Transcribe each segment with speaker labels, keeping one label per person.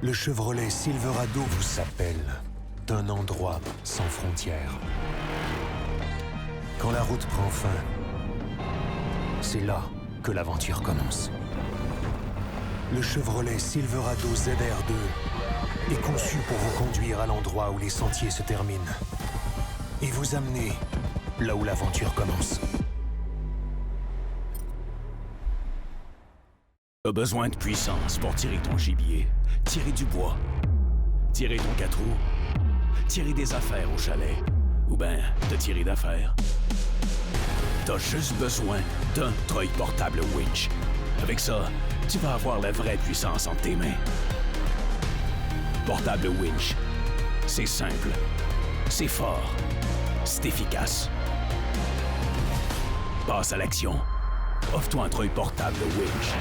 Speaker 1: Le Chevrolet Silverado vous appelle d'un endroit sans frontières. Quand la route prend fin, c'est là que l'aventure commence. Le Chevrolet Silverado ZR2 est conçu pour vous conduire à l'endroit où les sentiers se terminent et vous amener là où l'aventure commence.
Speaker 2: T'as besoin de puissance pour tirer ton gibier, tirer du bois, tirer ton 4 roues, tirer des affaires au chalet, ou ben te tirer d'affaires. T'as juste besoin d'un treuil portable winch. Avec ça, tu vas avoir la vraie puissance entre tes mains. Portable winch, c'est simple, c'est fort, c'est efficace. Passe à l'action. Offre-toi un treuil portable winch.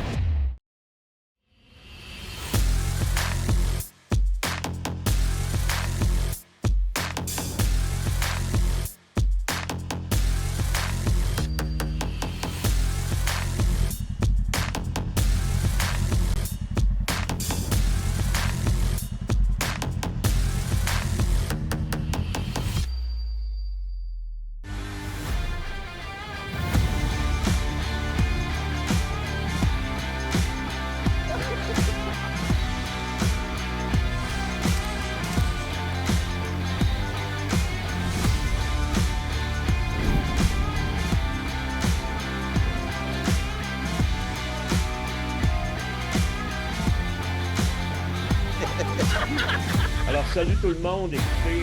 Speaker 3: Alors, salut tout le monde. Écoutez,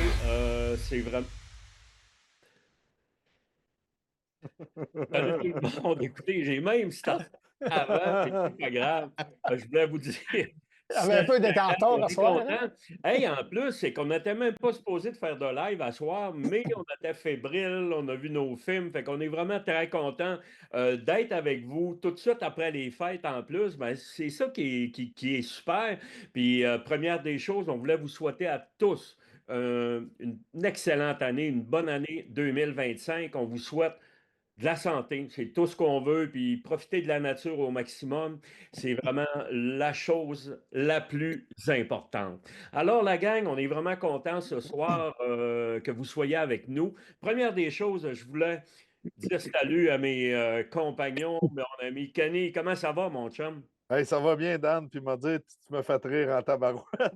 Speaker 3: c'est vraiment. Salut tout le monde. Écoutez, j'ai même start avant, puis c'est pas grave. Je voulais vous dire.
Speaker 4: J'avais un peu d'être en retard
Speaker 3: On
Speaker 4: à
Speaker 3: est
Speaker 4: soir. Hein?
Speaker 3: content. Hey, en plus, c'est qu'on n'était même pas supposé de faire de live à soir, mais on était fébrile, on a vu nos films, fait qu'on est vraiment très content d'être avec vous tout de suite après les fêtes en plus. Ben, c'est ça qui est super. Puis, première des choses, on voulait vous souhaiter à tous une excellente année, une bonne année 2025. On vous souhaite de la santé, c'est tout ce qu'on veut, puis profiter de la nature au maximum, c'est vraiment la chose la plus importante. Alors, la gang, on est vraiment content ce soir que vous soyez avec nous. Première des choses, je voulais dire salut à mes compagnons, mon ami Kenny. Comment ça va, mon chum?
Speaker 5: Hey, ça va bien, Dan, puis m'a dit, tu me fais rire en tabarouette.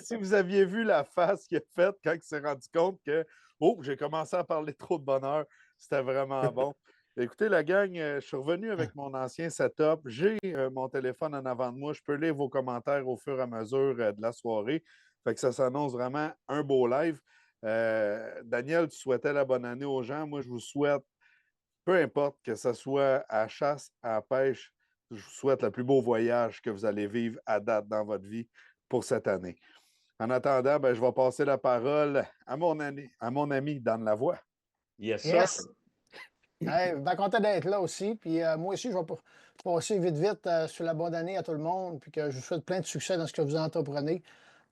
Speaker 5: Si vous aviez vu la face qu'il a faite quand il s'est rendu compte que, oh, j'ai commencé à parler trop de bonheur, c'était vraiment bon. Écoutez, la gang, je suis revenu avec mon ancien setup. J'ai mon téléphone en avant de moi. Je peux lire vos commentaires au fur et à mesure de la soirée. Fait que ça s'annonce vraiment un beau live. Daniel, tu souhaitais la bonne année aux gens. Moi, je vous souhaite, peu importe que ce soit à la chasse, à la pêche, je vous souhaite le plus beau voyage que vous allez vivre à date dans votre vie pour cette année. En attendant, ben, je vais passer la parole à mon ami Dan Lavoie.
Speaker 3: Yes, sir.
Speaker 4: Yes. Hey, bien content d'être là aussi. Puis moi aussi, je vais passer vite sur la bonne année à tout le monde. Puis que je vous souhaite plein de succès dans ce que vous entreprenez.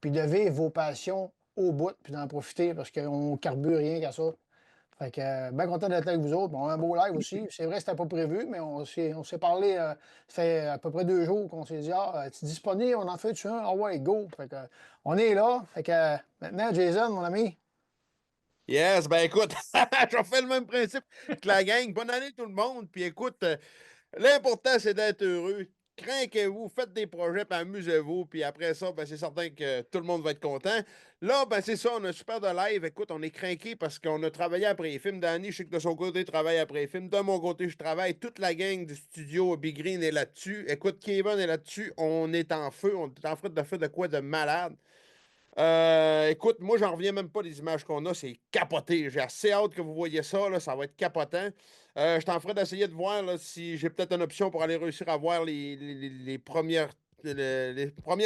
Speaker 4: Puis de vivre vos passions au bout, puis d'en profiter parce qu'on ne carbure rien qu'à ça. Fait que bien content d'être là avec vous autres. Bon, un beau live aussi. C'est vrai que c'était pas prévu, mais on s'est parlé, ça fait à peu près 2 jours qu'on s'est dit, tu es disponible, on en fait-tu un? Ah ouais, go. Fait que, on est là. Fait que maintenant, Jason, mon ami.
Speaker 6: Yes, ben écoute, je refais le même principe que la gang. Bonne année tout le monde. Puis écoute, l'important c'est d'être heureux. Craquez-vous, faites des projets, puis amusez-vous. Puis après ça, ben, c'est certain que tout le monde va être content. Là, ben c'est ça, on a un super de live. Écoute, on est craqué parce qu'on a travaillé après les films. Danny, je sais que de son côté, il travaille après les films. De mon côté, je travaille. Toute la gang du studio Big Green est là-dessus. Écoute, Kevin est là-dessus. On est en feu. On est en feu de quoi de malade. Écoute, moi, j'en reviens même pas des images qu'on a. C'est capoté. J'ai assez hâte que vous voyez ça. Là, ça va être capotant. Je t'en ferai d'essayer de voir là, si j'ai peut-être une option pour aller réussir à voir les premières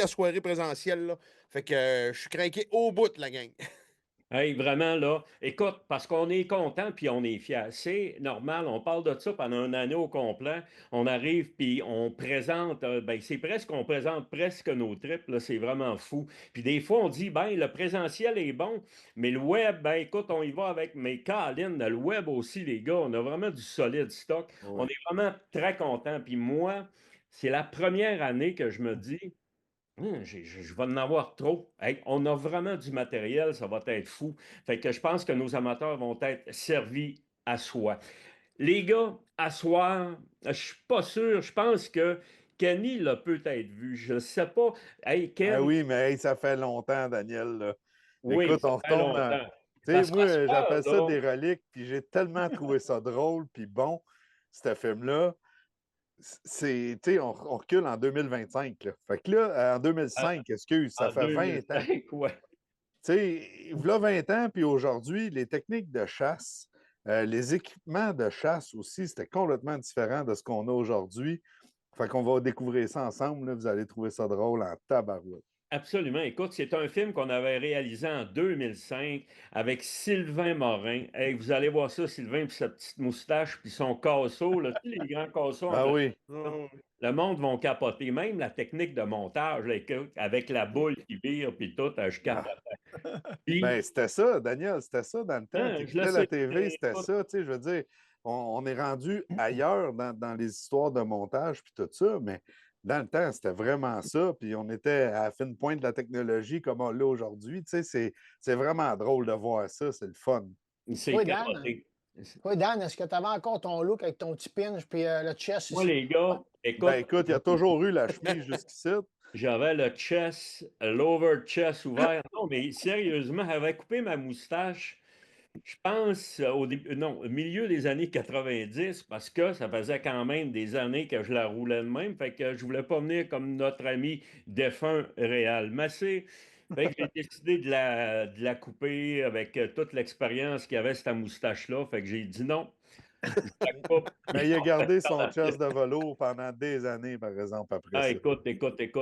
Speaker 6: soirées présentielles. Là. Fait que je suis craqué au bout, la gang.
Speaker 3: Hey, vraiment, là, écoute, parce qu'on est content puis on est fiers. C'est normal, on parle de ça pendant une année au complet. On arrive puis on présente, ben, c'est presque, on présente presque nos trips, là, c'est vraiment fou. Puis des fois, on dit, ben, le présentiel est bon, mais le web, ben, écoute, on y va avec mes Caroline, le web aussi, les gars, on a vraiment du solide stock. On
Speaker 5: Oui.
Speaker 3: est vraiment très content. Puis moi, c'est la première année que je me dis, Je vais en avoir trop. Hey, on a vraiment du matériel, ça va être fou. Fait que je pense que nos amateurs vont être servis à soi. Les gars, à soir, je suis pas sûr. Je pense que Kenny l'a peut-être vu. Je sais pas. Hey,
Speaker 5: Ah
Speaker 3: Ken,
Speaker 5: oui, mais hey, ça fait longtemps, Daniel, là.
Speaker 3: oui,
Speaker 5: Écoute,
Speaker 3: ça
Speaker 5: on
Speaker 3: fait
Speaker 5: retombe dans.
Speaker 3: longtemps.
Speaker 5: Tu sais,
Speaker 3: Parce qu'à
Speaker 5: moi,
Speaker 3: soir,
Speaker 5: j'appelle ça
Speaker 3: là,
Speaker 5: des reliques, puis j'ai tellement trouvé ça drôle, puis bon, ce film-là. Tu sais, on recule en 2025, là. Fait que là, en
Speaker 3: en
Speaker 5: 2005, excuse, ça
Speaker 3: en
Speaker 5: fait 20 ans.
Speaker 3: 2005, ouais.
Speaker 5: Tu sais, il y a 20 ans, puis aujourd'hui, les techniques de chasse, les équipements de chasse aussi, c'était complètement différent de ce qu'on a aujourd'hui. Fait qu'on va découvrir ça ensemble, là. Vous allez trouver ça drôle en tabarouette.
Speaker 3: Absolument. Écoute, c'est un film qu'on avait réalisé en 2005 avec Sylvain Morin. Hey, vous allez voir ça, Sylvain, puis sa petite moustache, puis son casseau, là, tous les grands casseaux en
Speaker 5: Ah
Speaker 3: plastique.
Speaker 5: oui.
Speaker 3: Le monde va capoter. Même la technique de montage, là, écoute, avec la boule qui vire, puis tout, je capote.
Speaker 5: Ah.
Speaker 3: Puis,
Speaker 5: Ben, c'était ça, Daniel, c'était ça dans le temps. Tu
Speaker 3: je le
Speaker 5: écoutais la
Speaker 3: sais.
Speaker 5: TV, c'était
Speaker 3: Écoute,
Speaker 5: ça, tu sais, je veux dire, on est rendu ailleurs dans les histoires de montage puis tout ça, mais dans le temps, c'était vraiment ça, puis on était à la fine pointe de la technologie comme on l'a aujourd'hui, tu sais, c'est vraiment drôle de voir ça, c'est le fun.
Speaker 3: c'est
Speaker 4: Oui, Dan.
Speaker 3: capoté.
Speaker 4: Oui, Dan, est-ce que tu avais encore ton look avec ton petit pinch puis le chest
Speaker 3: Moi,
Speaker 4: ici?
Speaker 3: les gars,
Speaker 5: Ben,
Speaker 3: écoute,
Speaker 5: écoute, il y a toujours eu la chemise jusqu'ici.
Speaker 3: j'avais le chest, l'over chest ouvert. Non, mais sérieusement, j'avais coupé ma moustache. Je pense au début, non, au milieu des années 90, parce que ça faisait quand même des années que je la roulais de même, fait que je voulais pas venir comme notre ami défunt Réal Massé. Fait que j'ai décidé de la couper avec toute l'expérience qu'il y avait cette moustache-là. Fait que j'ai dit non, je la coupe.
Speaker 5: Mais il a gardé son chest de velours pendant des années, par exemple, après
Speaker 3: Ah,
Speaker 5: ça.
Speaker 3: écoute, il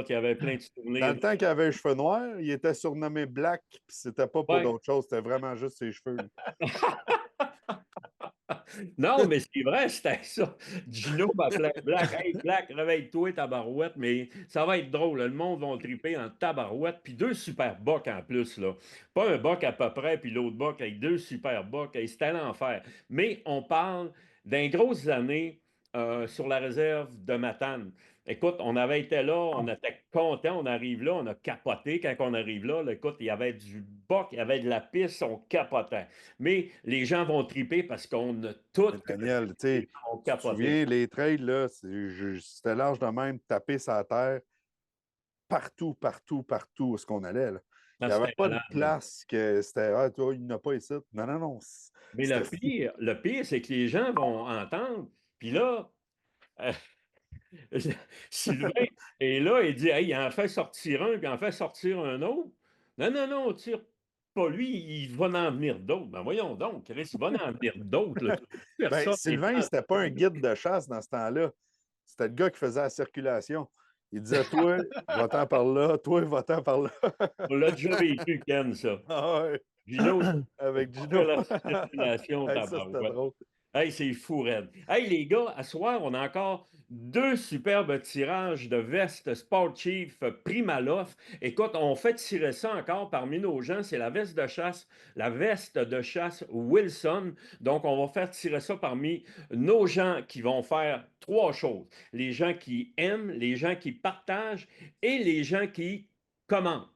Speaker 3: y avait plein de
Speaker 5: Dans
Speaker 3: souvenirs.
Speaker 5: le temps qu'il avait les cheveux noirs, il était surnommé Black, puis c'était pas pour
Speaker 3: Ouais.
Speaker 5: d'autres choses, c'était vraiment juste ses cheveux, lui.
Speaker 3: Non, mais c'est vrai, c'était ça. Gino m'appelait Black. Hey, Black, réveille-toi, tabarouette. Mais ça va être drôle. Le monde va triper en tabarouette. Puis deux super bocs en plus, là. Pas un boc à peu près, puis l'autre boc avec deux super bocs. Hey, c'était l'enfer. Mais on parle d'un grosses années sur la réserve de Matane. Écoute, on avait été là, on était contents, on arrive là, on a capoté quand on arrive là. Là, écoute, il y avait du boc, il y avait de la piste, on capotait. Mais les gens vont triper parce qu'on a tout
Speaker 5: Mais
Speaker 3: connu,
Speaker 5: Daniel, tu
Speaker 3: les
Speaker 5: sais,
Speaker 3: gens vont
Speaker 5: tu te
Speaker 3: capoter.
Speaker 5: souviens, les trails, là, c'était l'âge de même, taper sa terre partout, partout, partout où est-ce qu'on allait, là. Il
Speaker 3: Non,
Speaker 5: n'y avait
Speaker 3: c'était
Speaker 5: pas de
Speaker 3: malade, là.
Speaker 5: place que c'était, ah, toi, il n'a pas ici. Non, non, non,
Speaker 3: Mais
Speaker 5: c'était fou.
Speaker 3: le pire, c'est que les gens vont entendre. Puis là, euh, Sylvain est là et dit, hey, il en fait sortir un, puis il en fait sortir un autre. Non, non, non, tire pas lui, il va en venir d'autres. Ben voyons donc, Chris, il va en venir d'autres, là.
Speaker 5: Ben,
Speaker 3: Personne n'est
Speaker 5: Sylvain, c'était pas un guide de chasse dans ce temps-là. C'était le gars qui faisait la circulation. Il disait, toi, va-t'en par là, toi, va-t'en par là.
Speaker 3: On l'a déjà vécu, Ken, ça.
Speaker 5: Ah ouais.
Speaker 3: Gino,
Speaker 5: Avec
Speaker 3: pour faire
Speaker 5: Gino.
Speaker 3: la circulation,
Speaker 5: Hey, ça, c'était
Speaker 3: tabarouette.
Speaker 5: drôle.
Speaker 3: Hey, c'est fou, raide. Hey, les gars, à soir, on a encore deux superbes tirages de vestes Sport Chief Primaloft. Écoute, on fait tirer ça encore parmi nos gens. C'est la veste de chasse Wilson. Donc, on va faire tirer ça parmi nos gens qui vont faire trois choses. Les gens qui aiment, les gens qui partagent et les gens qui commandent.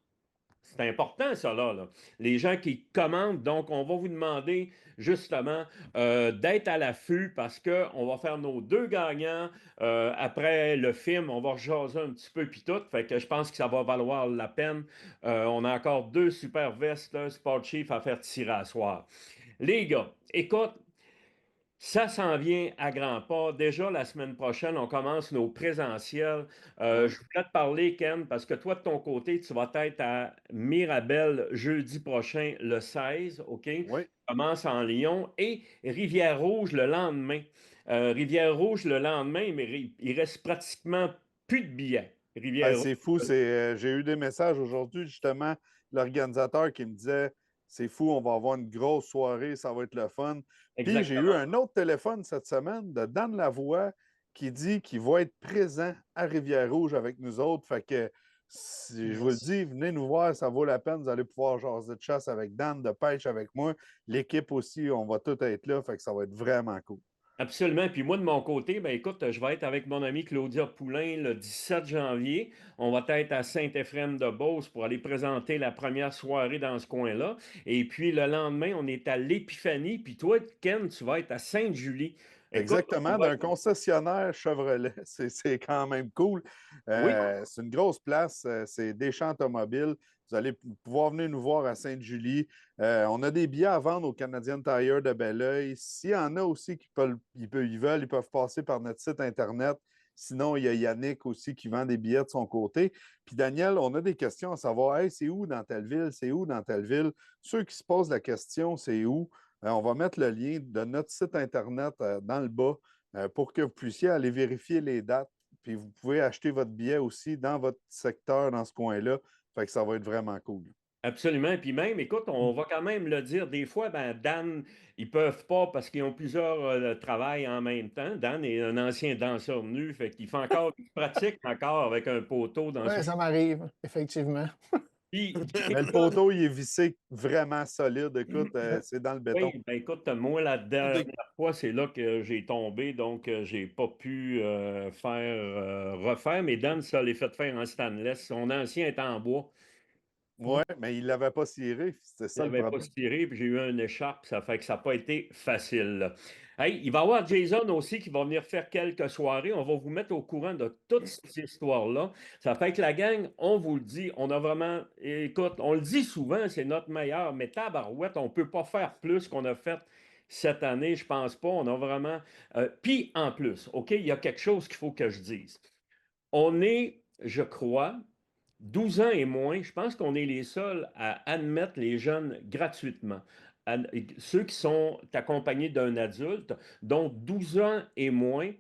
Speaker 3: C'est important, ça, là. Les gens qui commandent, donc, on va vous demander justement d'être à l'affût parce qu'on va faire nos deux gagnants. Après le film, on va rejaser un petit peu puis tout. Fait que je pense que ça va valoir la peine. On a encore deux super vestes, là, Sport Chief, à faire tirer à soir. Les gars, écoute, ça s'en vient à grands pas. Déjà, la semaine prochaine, on commence nos présentiels.
Speaker 5: Oui,
Speaker 3: Je voulais te parler, Ken, parce que toi, de ton côté, tu vas être à Mirabel jeudi prochain, le 16, OK?
Speaker 5: oui.
Speaker 3: Commence en Lyon et Rivière-Rouge le lendemain. Rivière-Rouge le lendemain, mais il reste pratiquement plus de billets.
Speaker 5: Hey,
Speaker 3: Rivière-Rouge.
Speaker 5: c'est fou. J'ai eu des messages aujourd'hui, justement, l'organisateur qui me disait c'est fou, on va avoir une grosse soirée, ça va être le fun. Puis j'ai eu
Speaker 3: Exactement.
Speaker 5: un autre téléphone cette semaine de Dan Lavoie qui dit qu'il va être présent à Rivière-Rouge avec nous autres. Fait que je vous le
Speaker 4: Yes.
Speaker 5: dis, venez nous voir, ça vaut la peine. Vous allez pouvoir jaser de chasse avec Dan, de pêche avec moi. L'équipe aussi, on va tout être là. Fait que ça va être vraiment cool.
Speaker 3: Absolument. Puis moi, de mon côté, ben écoute, je vais être avec mon amie Claudia Poulain le 17 janvier. On va être à Saint-Éphrem-de-Beauce pour aller présenter la première soirée dans ce coin-là. Et puis le lendemain, on est à l'Épiphanie. Puis toi, Ken, tu vas être à Sainte-Julie. Écoute, on
Speaker 5: Exactement,
Speaker 3: va
Speaker 5: d'un
Speaker 3: être...
Speaker 5: concessionnaire Chevrolet. C'est quand même cool.
Speaker 3: Oui,
Speaker 5: C'est une grosse place. C'est Deschamps Automobiles. Vous allez pouvoir venir nous voir à Sainte-Julie. On a des billets à vendre au Canadian Tire de Belleuil. S'il y en a aussi qui ils peuvent passer par notre site Internet. Sinon, il y a Yannick aussi qui vend des billets de son côté. Puis Daniel, on a des questions à savoir, hey, c'est où dans telle ville? C'est où dans telle ville? Ceux qui se posent la question, c'est où? On va mettre le lien de notre site Internet dans le bas pour que vous puissiez aller vérifier les dates. Puis vous pouvez acheter votre billet aussi dans votre secteur, dans ce coin-là. Fait que ça va être vraiment cool.
Speaker 3: absolument. Puis même, écoute, on va quand même le dire, des fois, ben, Dan, ils peuvent pas parce qu'ils ont plusieurs travails en même temps. Dan est un ancien danseur nu, fait qu'il fait encore, il pratique encore avec un poteau dans son...
Speaker 4: Oui, ça m'arrive, effectivement.
Speaker 3: Puis,
Speaker 5: Mais le
Speaker 3: Jason,
Speaker 5: poteau, il est vissé vraiment solide. Écoute, c'est dans le béton.
Speaker 3: oui, ben écoute, moi, la dernière fois, c'est là que j'ai tombé, donc j'ai pas pu refaire. Mais Dan, ça l'est fait faire en stainless. Son ancien est en bois.
Speaker 5: Oui, mais il ne l'avait pas ciré. C'était
Speaker 3: Il
Speaker 5: ça le
Speaker 3: n'avait pas
Speaker 5: problème.
Speaker 3: tiré, puis j'ai eu un écharpe, ça fait que ça n'a pas été facile, là. Hey, il va y avoir Jason aussi qui va venir faire quelques soirées. On va vous mettre au courant de toute cette histoire-là. Ça fait que la gang, on vous le dit, on a vraiment, écoute, on le dit souvent, c'est notre meilleur, mais tabarouette, on ne peut pas faire plus qu'on a fait cette année, je pense pas. On a vraiment. Puis en plus, OK, il y a quelque chose qu'il faut que je dise. On est, je crois, 12 ans et moins, je pense qu'on est les seuls à admettre les jeunes gratuitement. Ceux qui sont accompagnés d'un adulte, donc 12 ans et moins,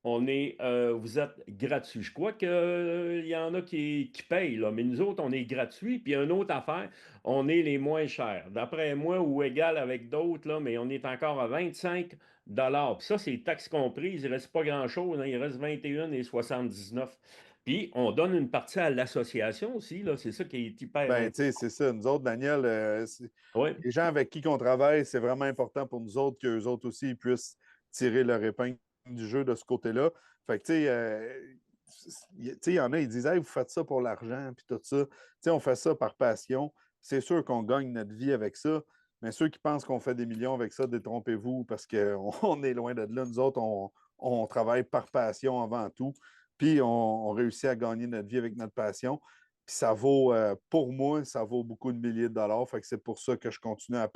Speaker 3: vous êtes gratuits. Je crois qu'il y en a qui payent, là, mais nous autres, on est gratuits. Puis une autre affaire, on est les moins chers. D'après moi, ou égal avec d'autres, là, mais on est encore à 25 Puis ça, c'est taxes comprises. Il ne reste pas grand-chose, hein, il reste 21,79. Puis on donne une partie à l'association aussi, là. C'est ça qui est hyper
Speaker 5: Ben, tu sais,
Speaker 3: important.
Speaker 5: c'est ça. Nous autres, Daniel,
Speaker 3: Oui,
Speaker 5: les gens avec qui on travaille, c'est vraiment important pour nous autres qu'eux autres aussi ils puissent tirer leur épingle du jeu de ce côté-là. Fait que, tu sais, il y en a, ils disent, hey, vous faites ça pour l'argent, puis tout ça. Tu sais, on fait ça par passion. C'est sûr qu'on gagne notre vie avec ça, mais ceux qui pensent qu'on fait des millions avec ça, détrompez-vous parce qu'on on est loin de là. Nous autres, on travaille par passion avant tout, puis on réussit à gagner notre vie avec notre passion. Puis ça vaut, pour moi, ça vaut beaucoup de milliers de dollars. Fait que c'est pour ça que je continue à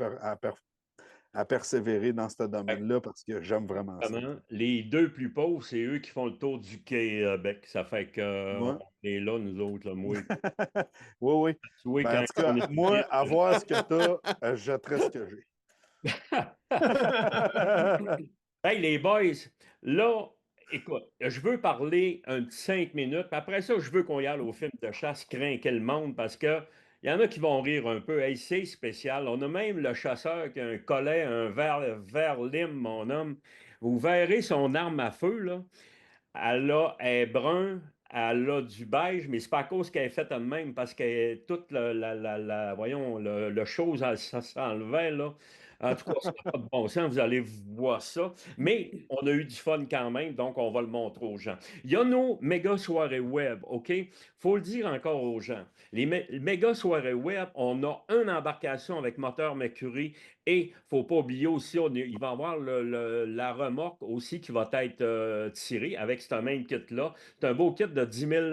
Speaker 5: persévérer dans ce domaine-là parce que j'aime vraiment ça.
Speaker 3: exactement. Les deux plus pauvres, c'est eux qui font le tour du Québec. Ça fait que
Speaker 5: Ouais.
Speaker 3: on est là, nous autres, là, moi.
Speaker 5: Oui, oui.
Speaker 3: Tu vois,
Speaker 5: Ben, en
Speaker 3: quand
Speaker 5: tout
Speaker 3: on
Speaker 5: cas, moi,
Speaker 3: étudiait.
Speaker 5: avoir ce que tu as, je jetterai ce que j'ai.
Speaker 3: Hey, les boys, là, écoute, je veux parler un petit 5 minutes. Puis après ça, je veux qu'on y aille au film de chasse Crinquer le monde parce que il y en a qui vont rire un peu. Hey, c'est spécial. On a même le chasseur qui a un collet, un verre lime, mon homme. Vous verrez son arme à feu, là. Elle est brun, elle a du beige, mais c'est pas à cause qu'elle est faite de même, parce que toute voyons, le chose, ça s'enlevait, là. En tout cas, ça n'a pas de bon sens, vous allez voir ça. Mais on a eu du fun quand même, donc on va le montrer aux gens. Il y a nos méga soirées web, OK? Faut le dire encore aux gens. Les méga soirées web, on a une embarcation avec moteur Mercury et il ne faut pas oublier aussi, il va y avoir la remorque aussi qui va être tirée avec ce même kit-là. C'est un beau kit de 10 000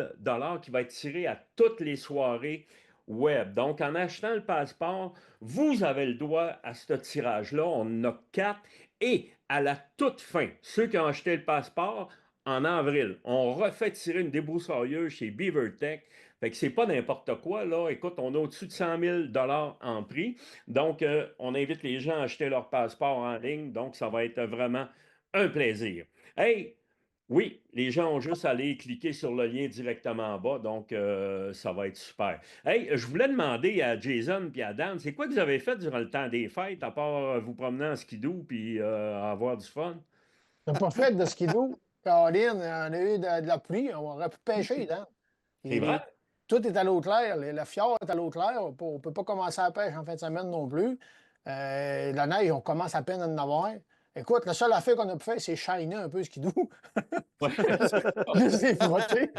Speaker 3: qui va être tiré à toutes les soirées web. Donc, en achetant le passeport, vous avez le droit à ce tirage-là. On en a 4. Et à la toute fin, ceux qui ont acheté le passeport, en avril, on refait tirer une débroussailleuse chez BeaverTech. Fait que c'est pas n'importe quoi, là. Écoute, on a au-dessus de 100 000 en prix. Donc, on invite les gens à acheter leur passeport en ligne. Donc, ça va être vraiment un plaisir. Hey, oui, les gens ont juste à aller cliquer sur le lien directement en bas. Donc, ça va être super. Hey, je voulais demander à Jason et à Dan, c'est quoi que vous avez fait durant le temps des fêtes, à part vous promener en skidoo puis avoir du fun?
Speaker 4: On n'a pas fait de skidoo. Caroline, on a eu de la pluie, on aurait pu pêcher, hein?
Speaker 3: C'est vrai?
Speaker 4: Tout est à l'eau claire. Le fjord est à l'eau claire. On ne peut pas commencer la pêche en fin de semaine non plus. La neige, on commence à peine à en avoir. Écoute, la seule affaire qu'on a pu faire, c'est shiner un peu skidoo.
Speaker 3: Ouais.
Speaker 4: Juste les frotter.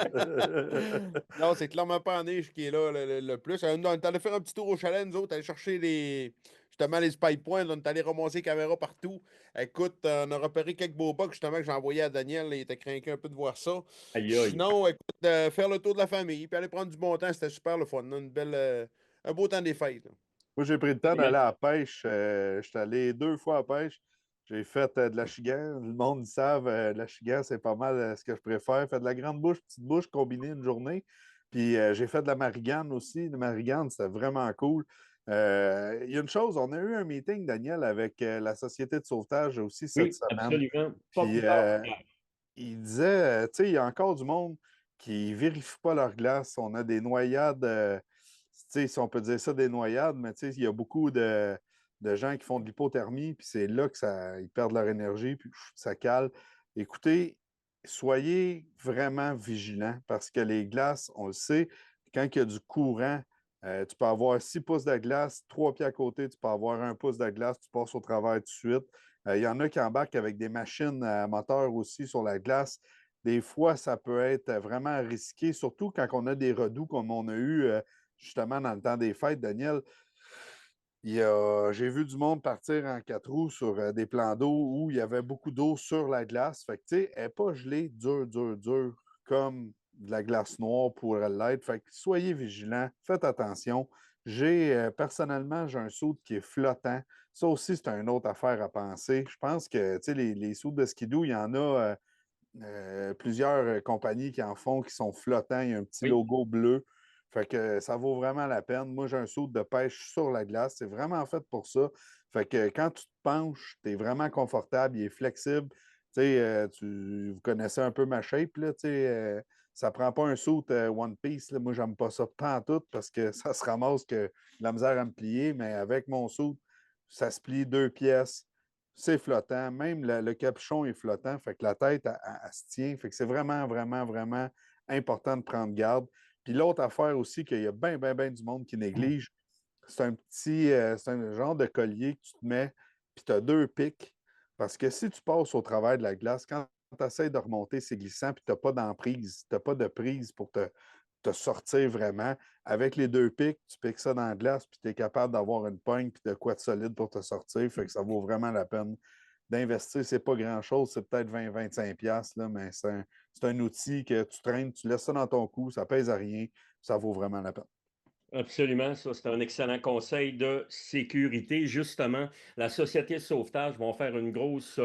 Speaker 6: Non, c'est clairement pas en neige qui est là le plus. On est allé faire un petit tour au chalet, nous autres, aller chercher justement les spy points. On est allé ramasser les caméras partout. Écoute, on a repéré quelques beaux bugs justement que j'ai envoyé à Daniel. Il était craqué un peu de voir ça.
Speaker 3: Aïe, aïe.
Speaker 6: Sinon, écoute, faire le tour de la famille, puis aller prendre du bon temps, c'était super le fun. Un beau temps des fêtes. Là.
Speaker 5: Moi, j'ai pris le temps d'aller à la pêche. J'étais allé 2 fois à la pêche. J'ai fait de l'achigan. Le monde, ils savent, l'achigan, c'est pas mal ce que je préfère. Fait de la grande bouche, petite bouche combinée une journée. Puis j'ai fait de la marigane aussi. La marigane, c'était vraiment cool. Il y a une chose, on a eu un meeting, Daniel, avec la Société de sauvetage aussi cette
Speaker 3: Oui,
Speaker 5: semaine.
Speaker 3: absolument. Pas
Speaker 5: Puis
Speaker 3: plus tard qu'hier.
Speaker 5: il disait, tu sais, il y a encore du monde qui ne vérifie pas leur glace. On a des noyades, tu sais, si on peut dire ça, des noyades, mais tu sais, il y a beaucoup de gens qui font de l'hypothermie, puis c'est là ils perdent leur énergie, puis ça cale. Écoutez, soyez vraiment vigilants parce que les glaces, on le sait, quand il y a du courant, tu peux avoir 6 pouces de glace, 3 pieds à côté, tu peux avoir 1 pouce de glace, tu passes au travers tout de suite. Il y en a qui embarquent avec des machines à moteur aussi sur la glace. Des fois, ça peut être vraiment risqué, surtout quand on a des redoux comme on a eu justement dans le temps des fêtes, Daniel. J'ai vu du monde partir en 4 roues sur des plans d'eau où il y avait beaucoup d'eau sur la glace. Fait que, tu sais, elle n'est pas gelée dure, comme de la glace noire pourrait l'être. Fait que soyez vigilants, faites attention. Personnellement, j'ai un soude qui est flottant. Ça aussi, c'est une autre affaire à penser. Je pense que, tu sais, les soudes de skidoo, il y en a plusieurs compagnies qui en font, qui sont flottants. Il y a un petit
Speaker 3: Oui.
Speaker 5: logo bleu. Fait que ça vaut vraiment la peine. Moi, j'ai un soude de pêche sur la glace. C'est vraiment fait pour ça. Fait que quand tu te penches, tu es vraiment confortable, il est flexible. Tu sais, vous connaissez un peu ma shape, là, tu sais, ça prend pas un suit One Piece. Là. Moi, j'aime pas ça pantoute parce que ça se ramasse que la misère à me plier, mais avec mon suit, ça se plie 2 pièces. C'est flottant. Même le capuchon est flottant. Fait que la tête, elle se tient. Fait que c'est vraiment, vraiment, vraiment important de prendre garde. Puis l'autre affaire aussi qu'il y a bien, bien, bien du monde qui néglige, c'est c'est un genre de collier que tu te mets, puis tu as 2 pics. Parce que si tu passes au travers de la glace, quand tu essaies de remonter, c'est glissant, puis tu n'as pas d'emprise, tu n'as pas de prise pour te sortir vraiment. Avec les 2 pics, tu piques ça dans la glace, puis tu es capable d'avoir une pogne, puis de quoi de solide pour te sortir. Fait que ça vaut vraiment la peine d'investir. C'est pas grand-chose, c'est peut-être 20-25$, là, mais c'est un outil que tu traînes, tu laisses ça dans ton cou, ça pèse à rien, ça vaut vraiment la peine.
Speaker 3: Absolument, ça, c'est un excellent conseil de sécurité. Justement, la Société de sauvetage vont faire une grosse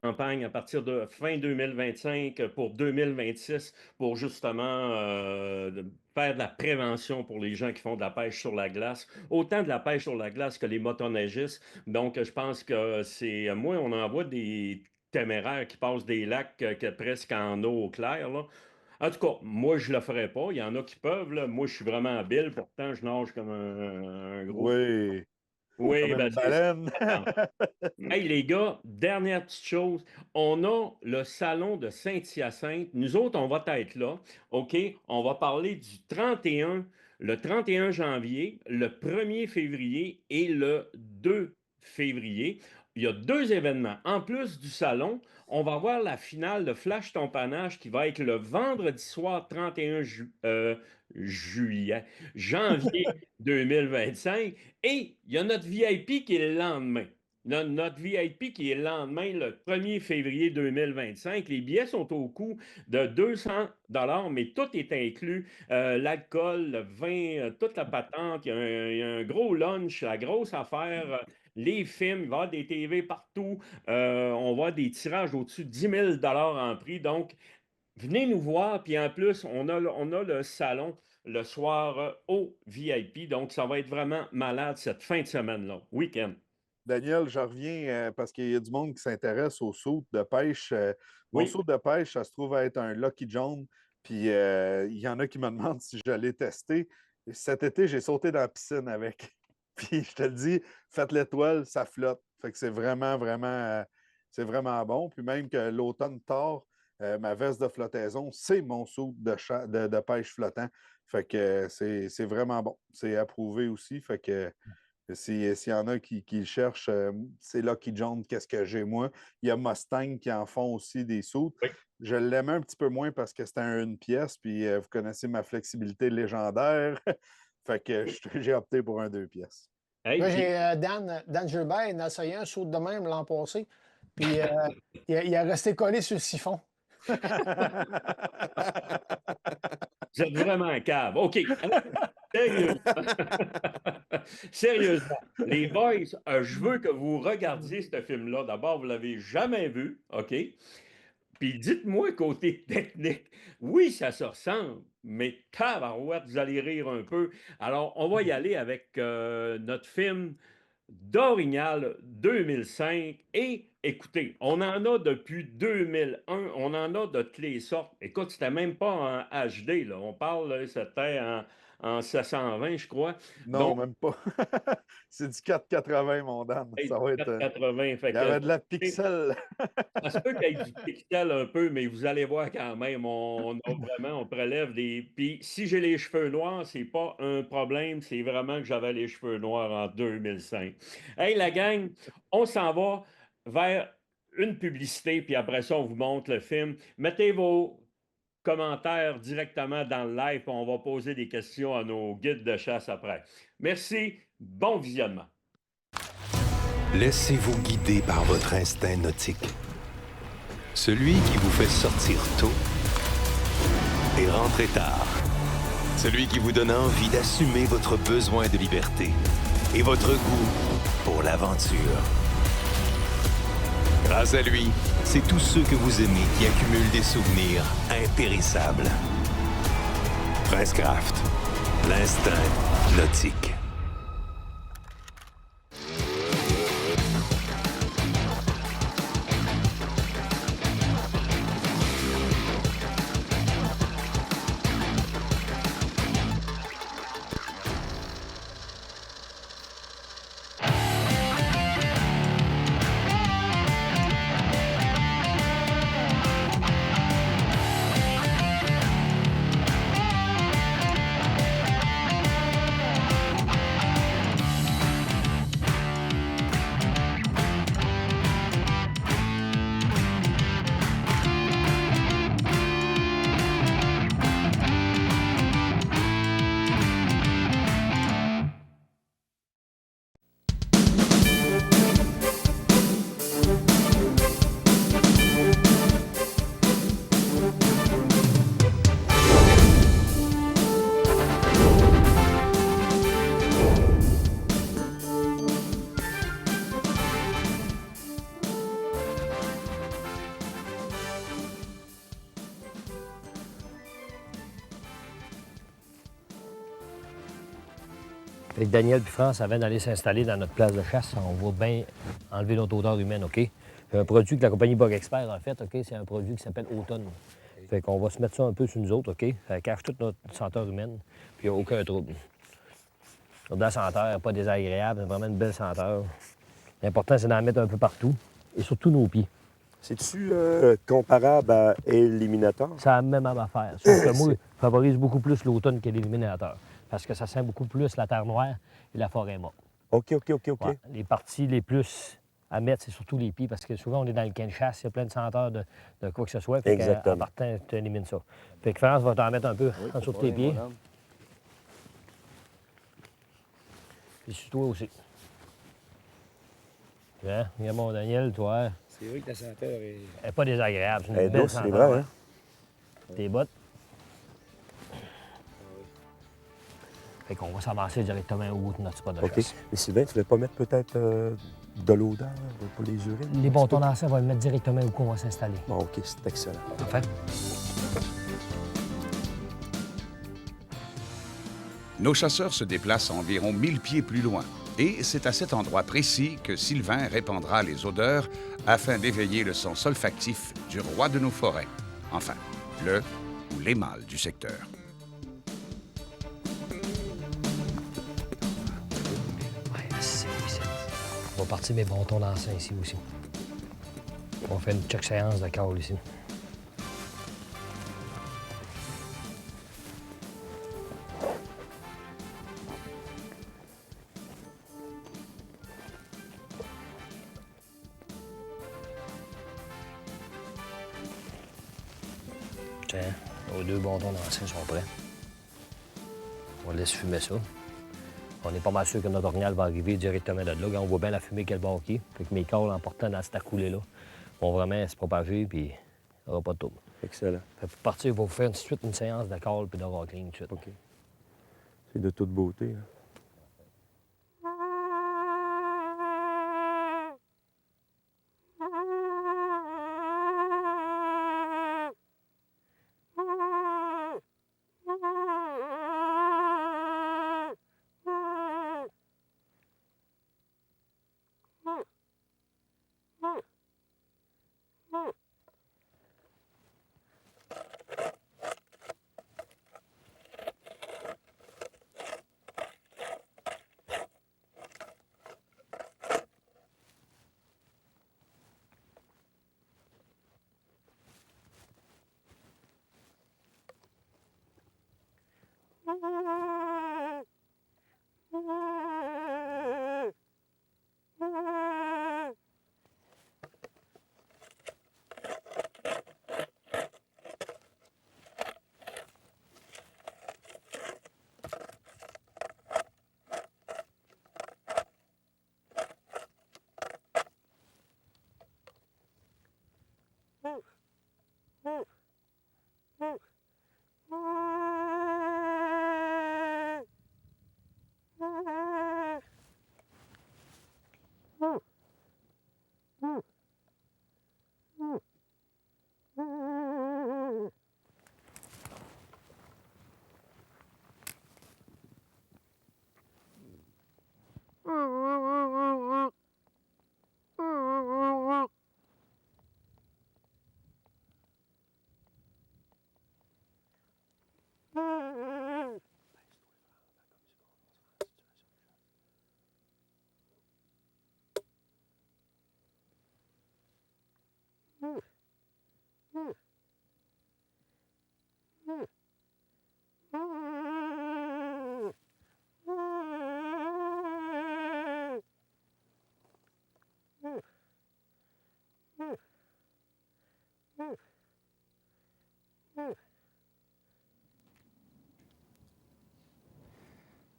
Speaker 3: campagne à partir de fin 2025 pour 2026 pour justement faire de la prévention pour les gens qui font de la pêche sur la glace, autant de la pêche sur la glace que les motoneigistes. Donc, je pense que moi, on en voit des téméraires qui passent des lacs presque en eau claire, là. En tout cas, moi, je le ferais pas. Il y en a qui peuvent, là. Moi, je suis vraiment habile. Pourtant, je nage comme un gros.
Speaker 5: Oui, comme
Speaker 3: Oui, ben
Speaker 5: une
Speaker 3: c'est ça.
Speaker 5: baleine.
Speaker 3: Hey, les gars, dernière petite chose. On a le salon de Saint-Hyacinthe. Nous autres, on va être là. OK? On va parler du 31, le 31 janvier, le 1er février et le 2 février. Il y a 2 événements. En plus du salon, on va voir la finale de Flash Ton Panache qui va être le vendredi soir 31 juillet, janvier 2025. Et il y a notre VIP qui est le lendemain. Notre VIP qui est le lendemain, le 1er février 2025. Les billets sont au coût de 200$, mais tout est inclus. L'alcool, le vin, toute la patente. Il y a un gros lunch, la grosse affaire. Les films, il va y avoir des TV partout. On va avoir des tirages au-dessus de 10 000$ en prix. Donc, venez nous voir. Puis en plus, on a le salon le soir au VIP. Donc, ça va être vraiment malade cette fin de semaine-là, week-end.
Speaker 5: Daniel, je reviens parce qu'il y a du monde qui s'intéresse au saut de pêche. Mon
Speaker 3: Oui.
Speaker 5: saut de pêche, ça se trouve à être un Lucky John. Puis il y en a qui me demandent si j'allais tester. Cet été, j'ai sauté dans la piscine avec. Puis je te le dis, faites l'étoile, ça flotte. Fait que c'est vraiment bon. Puis même que l'automne tard, ma veste de flottaison, c'est mon saut de pêche flottant. Fait que c'est vraiment bon. C'est approuvé aussi. Fait que S'il y en a qui le cherchent, c'est Lucky John, qu'est-ce que j'ai moi. Il y a Mustang qui en font aussi des sauts.
Speaker 3: Oui.
Speaker 5: Je l'aimais un petit peu moins parce que c'était une pièce, puis vous connaissez ma flexibilité légendaire. Fait que j'ai opté pour un 2 pièces.
Speaker 3: Hey,
Speaker 4: Moi,
Speaker 3: puis-
Speaker 4: j'ai Dan Gilbert, il en a essayé un saut de même l'an passé. Puis il a resté collé sur le siphon.
Speaker 3: Vous êtes vraiment un cave. OK. Sérieusement. Sérieusement. Les boys, je veux que vous regardiez ce film-là. D'abord, vous ne l'avez jamais vu. OK? Puis dites-moi côté technique, oui, ça se ressemble, mais tabarouette, vous allez rire un peu. Alors, on va y aller avec notre film d'Orignal 2005. Et écoutez, on en a depuis 2001, on en a de toutes les sortes. Écoute, c'était même pas en HD, là. On parle, là, c'était en 720, je crois.
Speaker 5: Non,
Speaker 3: Donc,
Speaker 5: même pas. C'est du 480, mon Dan.
Speaker 3: hey,
Speaker 5: Ça va être.
Speaker 3: 480, fait
Speaker 5: Il y avait
Speaker 3: que
Speaker 5: de la pixel.
Speaker 3: ça se peut qu'il y ait du pixel un peu, mais vous allez voir quand même, on prélève des. Puis si j'ai les cheveux noirs, c'est pas un problème, c'est vraiment que j'avais les cheveux noirs en 2005. Hey, la gang, on s'en va vers une publicité, puis après ça, on vous montre le film. Mettez vos commentaires directement dans le live, puis on va poser des questions à nos guides de chasse après. Merci, bon visionnement.
Speaker 1: Laissez-vous guider par votre instinct nautique. Celui qui vous fait sortir tôt et rentrer tard. Celui qui vous donne envie d'assumer votre besoin de liberté et votre goût pour l'aventure. Grâce à lui, c'est tous ceux que vous aimez qui accumulent des souvenirs impérissables. Princecraft, l'instinct nautique.
Speaker 7: Avec Daniel puis France, avant d'aller s'installer dans notre place de chasse, on va bien enlever notre odeur humaine, OK? C'est un produit que la compagnie Bug Expert a fait, OK? C'est un produit qui s'appelle Automne. Fait qu'on va se mettre ça un peu sur nous autres, OK? Ça cache toute notre senteur humaine, puis il n'y a aucun trouble. De la senteur, pas désagréable, c'est vraiment une belle senteur. L'important, c'est d'en mettre un peu partout, et surtout nos pieds.
Speaker 8: C'est-tu comparable à Eliminator?
Speaker 7: C'est la même affaire. Sauf que moi, je favorise beaucoup plus l'automne que l'éliminateur. Parce que ça sent beaucoup plus la terre noire et la forêt morte.
Speaker 8: OK.
Speaker 7: Ouais, les parties les plus à mettre, c'est surtout les pieds, parce que souvent, on est dans le camp de chasse, il y a plein de senteurs de quoi que ce soit. Fait
Speaker 8: Exactement.
Speaker 7: en partant, tu élimines ça. Fait que France va t'en mettre un peu en dessous de tes pieds. Puis sur toi aussi. Hein? Regarde mon Daniel, toi,
Speaker 9: C'est vrai que la senteur est...
Speaker 7: elle n'est pas désagréable. C'est une
Speaker 8: Elle est
Speaker 7: belle
Speaker 8: douce, c'est
Speaker 7: senteur.
Speaker 8: vrai, hein?
Speaker 7: Tes bottes. Fait qu'on va s'avancer directement au bout de notre spot de
Speaker 8: OK.
Speaker 7: chasse.
Speaker 8: Mais Sylvain, tu ne voulais pas mettre peut-être de l'odeur pour les urines?
Speaker 7: Les bâtons d'encens, on va le mettre directement où on va s'installer.
Speaker 8: Bon, OK, c'est excellent.
Speaker 7: Parfait.
Speaker 10: Nos chasseurs se déplacent environ 1000 pieds plus loin. Et c'est à cet endroit précis que Sylvain répandra les odeurs afin d'éveiller le sens olfactif du roi de nos forêts. Enfin, le ou les mâles du secteur.
Speaker 7: Ouais, c'est ici. On va partir mes bâtons d'encens ici aussi. On fait une check séance de call ici. Tiens, nos 2 bâtons d'anciens sont prêts. On laisse fumer ça. On est pas mal sûr que notre orignal va arriver directement de là. On voit bien la fumée qu'elle va qui. Fait que mes câbles en portant dans cette coulée-là vont vraiment se propager, puis il n'y aura pas de trouble.
Speaker 8: Excellent.
Speaker 7: Fait que pour partir, il va vous faire tout de suite une séance de call puis de rockling tout de suite.
Speaker 8: OK. C'est de toute beauté. Hein.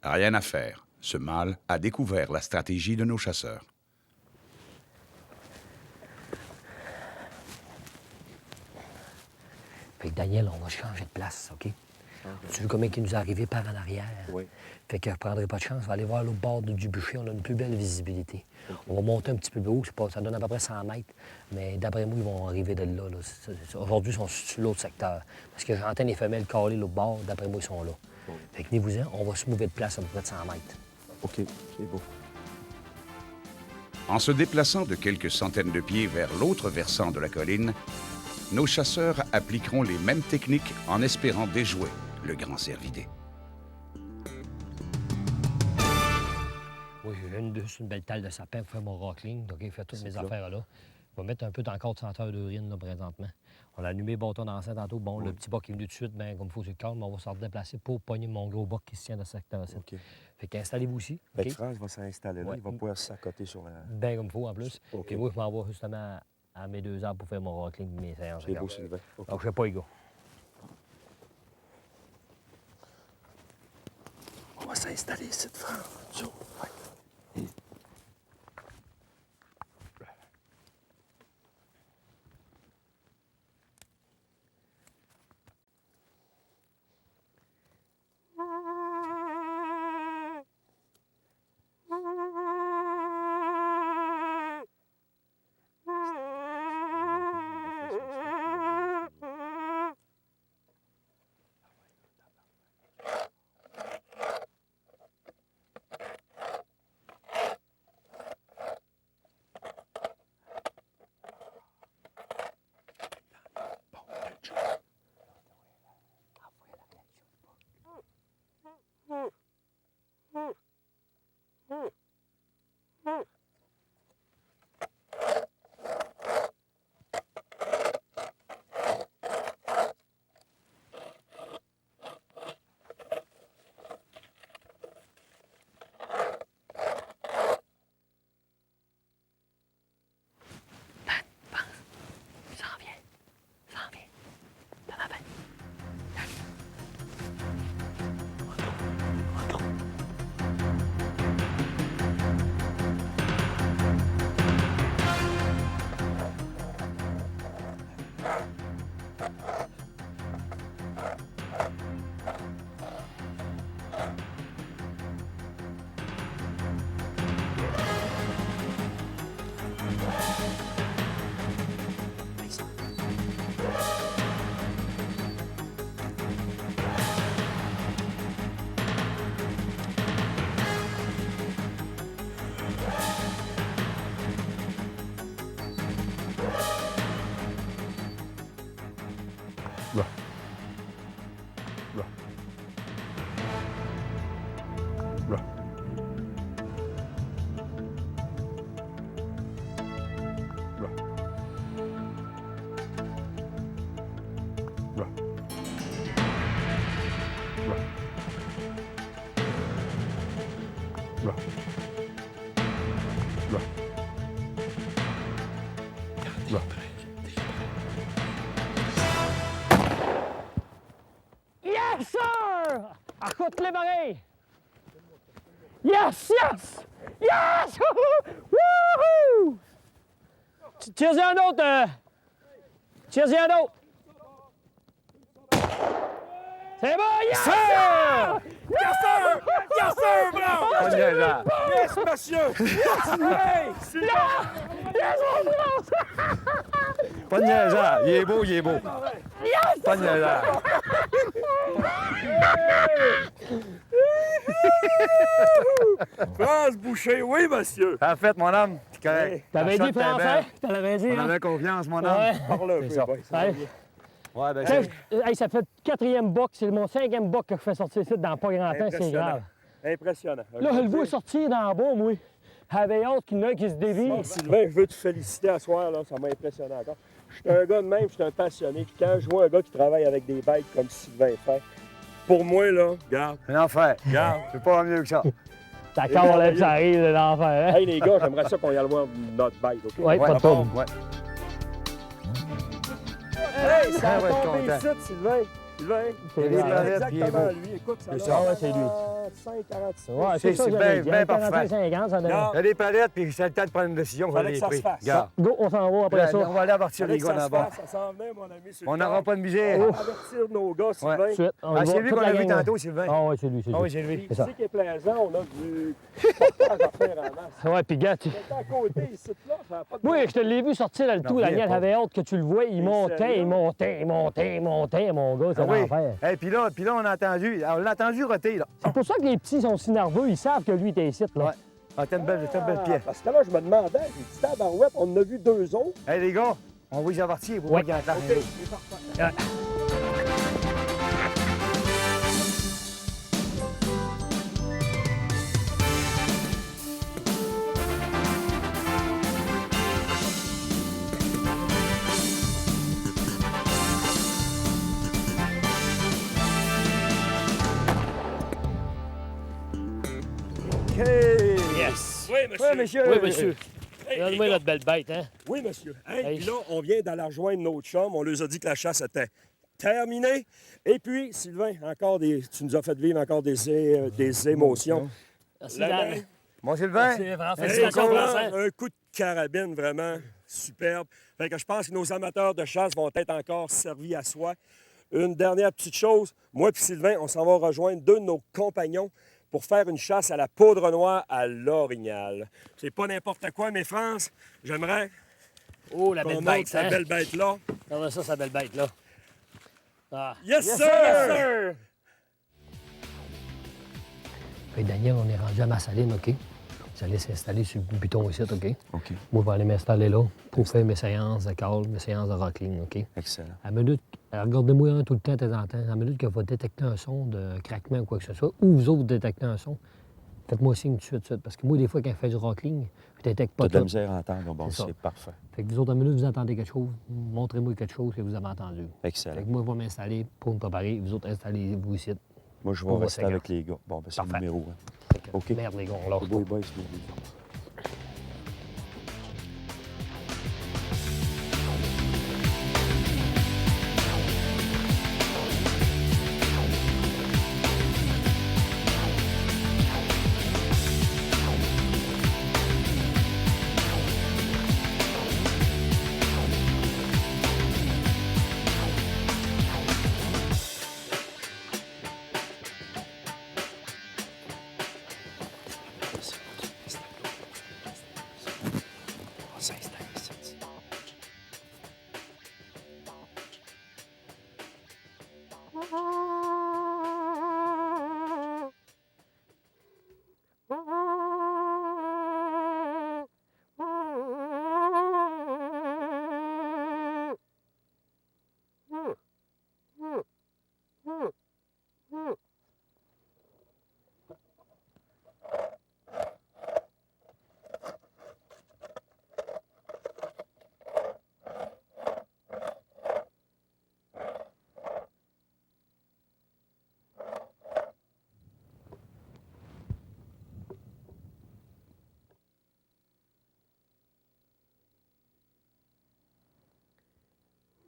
Speaker 10: Rien à faire. Ce mâle a découvert la stratégie de nos chasseurs.
Speaker 7: Fait que Daniel, on va changer de place, OK? Tu veux comment il nous est arrivé par en arrière?
Speaker 8: Oui.
Speaker 7: Fait que je ne prendrai pas de chance. On va aller voir l'autre bord du bûcher. On a une plus belle visibilité. On va monter un petit peu plus haut. Ça donne à peu près 100 mètres. Mais d'après moi, ils vont arriver de là. Aujourd'hui, ils sont sur l'autre secteur. Parce que j'entends les femelles caler l'autre bord. D'après moi, ils sont là. Fait que tenez-vous-en. On va se mouver de place à peu près de 100 mètres.
Speaker 8: OK, c'est beau.
Speaker 10: En se déplaçant de quelques centaines de pieds vers l'autre versant de la colline, nos chasseurs appliqueront les mêmes techniques en espérant déjouer le grand cervidé.
Speaker 7: Oui, j'ai une belle talle de sapin pour faire mon rockling. Donc, il fait toutes mes affaires là. Je vais mettre un peu encore de senteur d'urine là, présentement. On a allumé le bâton d'encens tantôt. Bon, le petit boc qui est venu tout de suite, bien, comme il faut, c'est le calme, mais on va se redéplacer pour pogner mon gros boc qui se tient dans ce secteur-ci.
Speaker 8: OK.
Speaker 7: Fait qu'installez-vous ici.
Speaker 8: Ben,
Speaker 7: OK?
Speaker 8: France va s'installer là.
Speaker 7: Ouais.
Speaker 8: Il va pouvoir s'accoter sur la...
Speaker 7: Bien comme il faut, en plus.
Speaker 8: OK.
Speaker 7: Et moi, je m'en vais justement à mes 2 heures pour faire mon rockling, mes séances.
Speaker 8: C'est beau, Sylvain. OK.
Speaker 7: Donc, je sais pas, les gars.
Speaker 8: On va s'installer ici, France. Joe. Ouais.
Speaker 7: Là. Là. Là. Yes, sir! Écoute les marais! Yes, yes! Yes! Woohoo! Cheers un autre! Cheers un autre! C'est bon, yes, sir!
Speaker 9: Yes, sir! Yes, sir, bro!
Speaker 7: Bonne niaisage.
Speaker 9: Yes, monsieur! Yes! Hey!
Speaker 7: Yes, mon France!
Speaker 8: Pas de niaisage. Il est beau, il est beau.
Speaker 7: Yes!
Speaker 8: Pas de niaisage.
Speaker 9: France Boucher, oui, monsieur!
Speaker 8: En fait, mon homme, c'est correct.
Speaker 7: T'avais
Speaker 8: La
Speaker 7: dit
Speaker 8: shot était
Speaker 7: français?
Speaker 8: belle.
Speaker 7: T'en avais dit,
Speaker 8: On
Speaker 7: hein?
Speaker 8: avait confiance, mon homme.
Speaker 7: Ouais.
Speaker 9: Parle un peu,
Speaker 8: ça.
Speaker 9: boys.
Speaker 7: Ouais.
Speaker 8: Ouais, ben,
Speaker 7: Tiens,
Speaker 8: c'est...
Speaker 7: hey, ça fait le 4e box, c'est mon 5e box que je fais sortir ici dans pas grand temps, c'est
Speaker 9: Impressionnant.
Speaker 7: grave.
Speaker 9: Impressionnant.
Speaker 7: Là, je le vois sortir dans le bas, moi. J'avais hâte qu'il y en ait qui se dévie.
Speaker 9: Bon, Sylvain, je veux te féliciter à soir, là, ça m'a impressionné encore. Je suis un gars de même, je suis un passionné. Puis quand je vois un gars qui travaille avec des bêtes comme Sylvain fait, pour moi, là, regarde,
Speaker 8: Un enfer.
Speaker 9: regarde.
Speaker 8: C'est pas mieux que ça.
Speaker 7: D'accord, là, puis ça arrive de l'enfer. Hein?
Speaker 9: Hey les gars, j'aimerais ça qu'on y aille voir notre bête, OK?
Speaker 7: Ouais, pas de trouble.
Speaker 8: Ouais.
Speaker 9: Hey, ça a
Speaker 8: Ouais,
Speaker 9: tombé
Speaker 8: content.
Speaker 9: ici, Sylvain. Sylvain,
Speaker 7: C'est
Speaker 9: c'est
Speaker 7: vrai.
Speaker 9: exactement lui. Écoute, ça
Speaker 8: C'est
Speaker 9: a
Speaker 8: ça.
Speaker 7: Ouais, c'est lui.
Speaker 9: 5,46.
Speaker 7: Ouais, c'est ça,
Speaker 8: c'est
Speaker 7: j'avais
Speaker 8: bien
Speaker 7: dit.
Speaker 8: parfait.
Speaker 7: 45-50, ça donne.
Speaker 9: Regarde.
Speaker 8: Il y a des palettes, puis c'est le temps de prendre une décision. On va
Speaker 9: Fallait
Speaker 8: les
Speaker 9: que ça se
Speaker 8: pris.
Speaker 9: fasse.
Speaker 8: Regarde.
Speaker 7: Go, on s'en va après
Speaker 8: Là,
Speaker 7: ça.
Speaker 8: on va aller avertir
Speaker 9: Fallait
Speaker 8: les
Speaker 9: que
Speaker 8: gars
Speaker 9: ça se
Speaker 8: d'abord.
Speaker 9: fasse, ça s'en venait, mon ami. sur le
Speaker 8: On n'aura
Speaker 9: corps.
Speaker 8: pas de
Speaker 9: On
Speaker 8: misère.
Speaker 9: va avertir nos gars, Sylvain.
Speaker 7: Tout de suite, on
Speaker 8: Ah,
Speaker 7: y
Speaker 8: c'est
Speaker 7: va,
Speaker 8: lui
Speaker 7: toute
Speaker 8: qu'on
Speaker 7: la
Speaker 8: a vu
Speaker 7: gang, là.
Speaker 8: tantôt, Sylvain.
Speaker 7: Ah ouais, c'est lui, c'est
Speaker 8: Ah oui,
Speaker 7: lui.
Speaker 8: c'est lui.
Speaker 7: C'est
Speaker 9: Tu
Speaker 7: ça.
Speaker 9: sais qui est plaisant, on a du portage à faire en masse.
Speaker 7: Ouais, puis gars, tu...
Speaker 9: Mais à côté, ici, là, ça n'a pas de
Speaker 7: Moi,
Speaker 9: bon
Speaker 7: je te l'ai vu sortir dans le tout,
Speaker 8: reviens
Speaker 7: Daniel.
Speaker 8: pas.
Speaker 7: J'avais hâte que tu le vois. Il montait,
Speaker 9: sérieux?
Speaker 7: il montait, il montait, il montait, mon gars, c'est
Speaker 8: Ah oui.
Speaker 7: l'enfer.
Speaker 8: Et puis là, on a entendu. On l'a entendu roter, là.
Speaker 7: C'est pour ça que les petits sont si nerveux. Ils savent que lui était ici, là.
Speaker 8: Ouais. Ah, t'as une belle pièce.
Speaker 9: Parce que là, je me demandais, j'ai dit, tabarouette, on en a vu 2 autres.
Speaker 8: Hey, les gars, on va les avertir pour
Speaker 7: Ouais.
Speaker 8: pas qu'il y ait un
Speaker 9: OK, c'est parfait.
Speaker 8: OK.
Speaker 7: Yes!
Speaker 9: Oui, monsieur.
Speaker 8: Oui, monsieur.
Speaker 7: Oui, monsieur.
Speaker 9: Hey, les
Speaker 7: Regarde-moi
Speaker 9: gars.
Speaker 7: notre belle bête, hein?
Speaker 9: Oui, monsieur. Hey,
Speaker 7: Hey.
Speaker 9: puis là, on vient d'aller rejoindre notre chum. On leur a dit que la chasse était terminée. Et puis, Sylvain, tu nous as fait vivre encore des émotions.
Speaker 7: Merci,
Speaker 9: La
Speaker 7: Dan.
Speaker 9: main.
Speaker 8: Bon, Sylvain.
Speaker 7: C'est vrai,
Speaker 9: Hey,
Speaker 7: félicitations,
Speaker 9: vraiment,
Speaker 7: Vincent.
Speaker 9: un coup de carabine vraiment superbe. Fait que je pense que nos amateurs de chasse vont être encore servis à soi. Une dernière petite chose, moi et Sylvain, on s'en va rejoindre 2 de nos compagnons pour faire une chasse à la poudre noire à l'orignal. C'est pas n'importe quoi, mais France, j'aimerais
Speaker 7: Oh, la
Speaker 9: qu'on
Speaker 7: belle
Speaker 9: monte
Speaker 7: bête,
Speaker 9: cette
Speaker 7: hein?
Speaker 9: belle bête-là.
Speaker 7: Regarde ça, sa belle bête, là. Ah.
Speaker 9: Yes,
Speaker 7: Yes,
Speaker 9: sir!
Speaker 7: sir! Hey, Daniel, on est rendu à Massaline, OK? Vous allez s'installer sur le buton ici, OK?
Speaker 8: OK.
Speaker 7: Moi, je vais aller m'installer là pour faire mes séances de call, mes séances de rockling, OK?
Speaker 8: Excellent.
Speaker 7: À la minute, regardez-moi tout le temps, de temps en temps. À la minute que va détecter un son de craquement ou quoi que ce soit, ou vous autres détectez un son, faites-moi signe tout de suite. Parce que moi, des fois, quand je fais du rockling, je détecte pas
Speaker 8: T'as de la
Speaker 7: tout.
Speaker 8: misère à entendre. Bon,
Speaker 7: C'est ça.
Speaker 8: c'est parfait.
Speaker 7: Fait que vous autres, à la minute, vous entendez quelque chose, montrez-moi quelque chose que vous avez entendu. Fait
Speaker 8: Excellent.
Speaker 7: que moi, je vais m'installer pour me préparer. Vous autres, installez-vous ici.
Speaker 8: Moi, je
Speaker 7: On
Speaker 8: vais
Speaker 7: va
Speaker 8: rester
Speaker 7: séquer.
Speaker 8: avec les gars. Bon, ben, c'est le
Speaker 7: Parfait.
Speaker 8: numéro 1. OK.
Speaker 7: Merde, les gars, on lâche
Speaker 8: C'est
Speaker 7: pas.
Speaker 8: beau, les boys, c'est beau.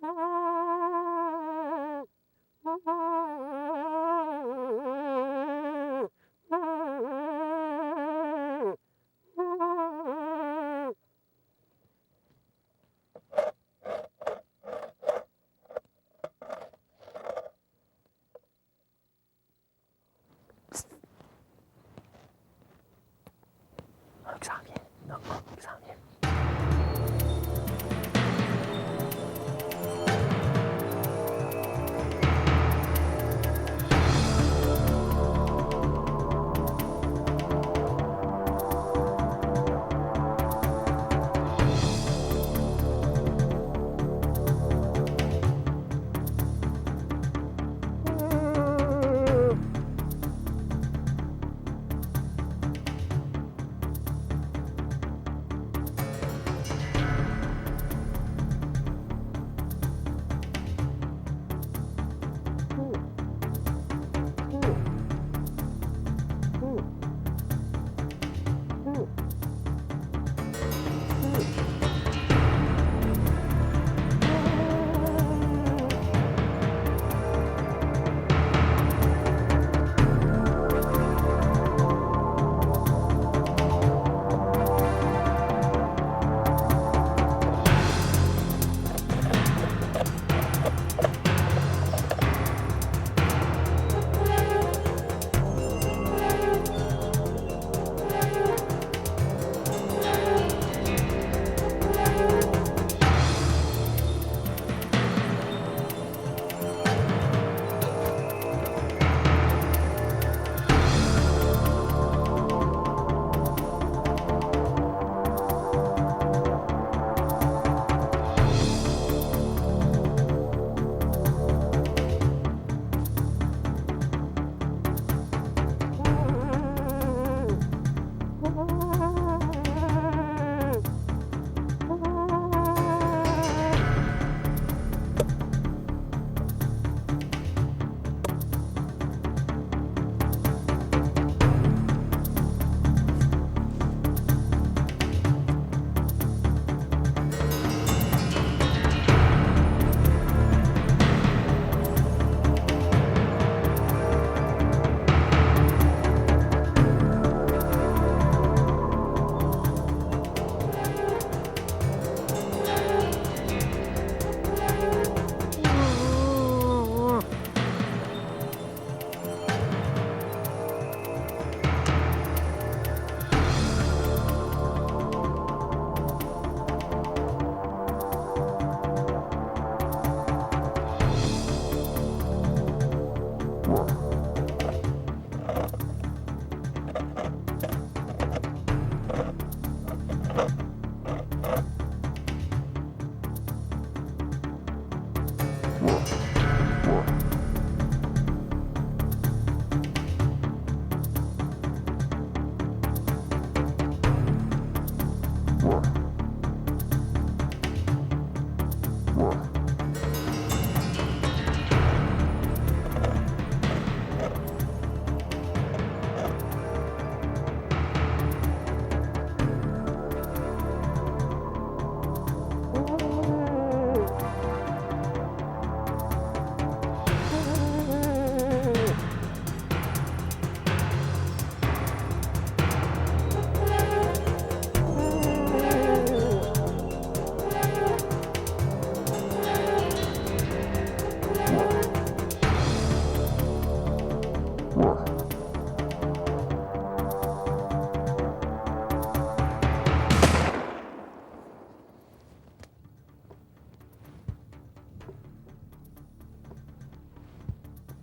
Speaker 7: qui s'en vient. Non, qui s'en vient.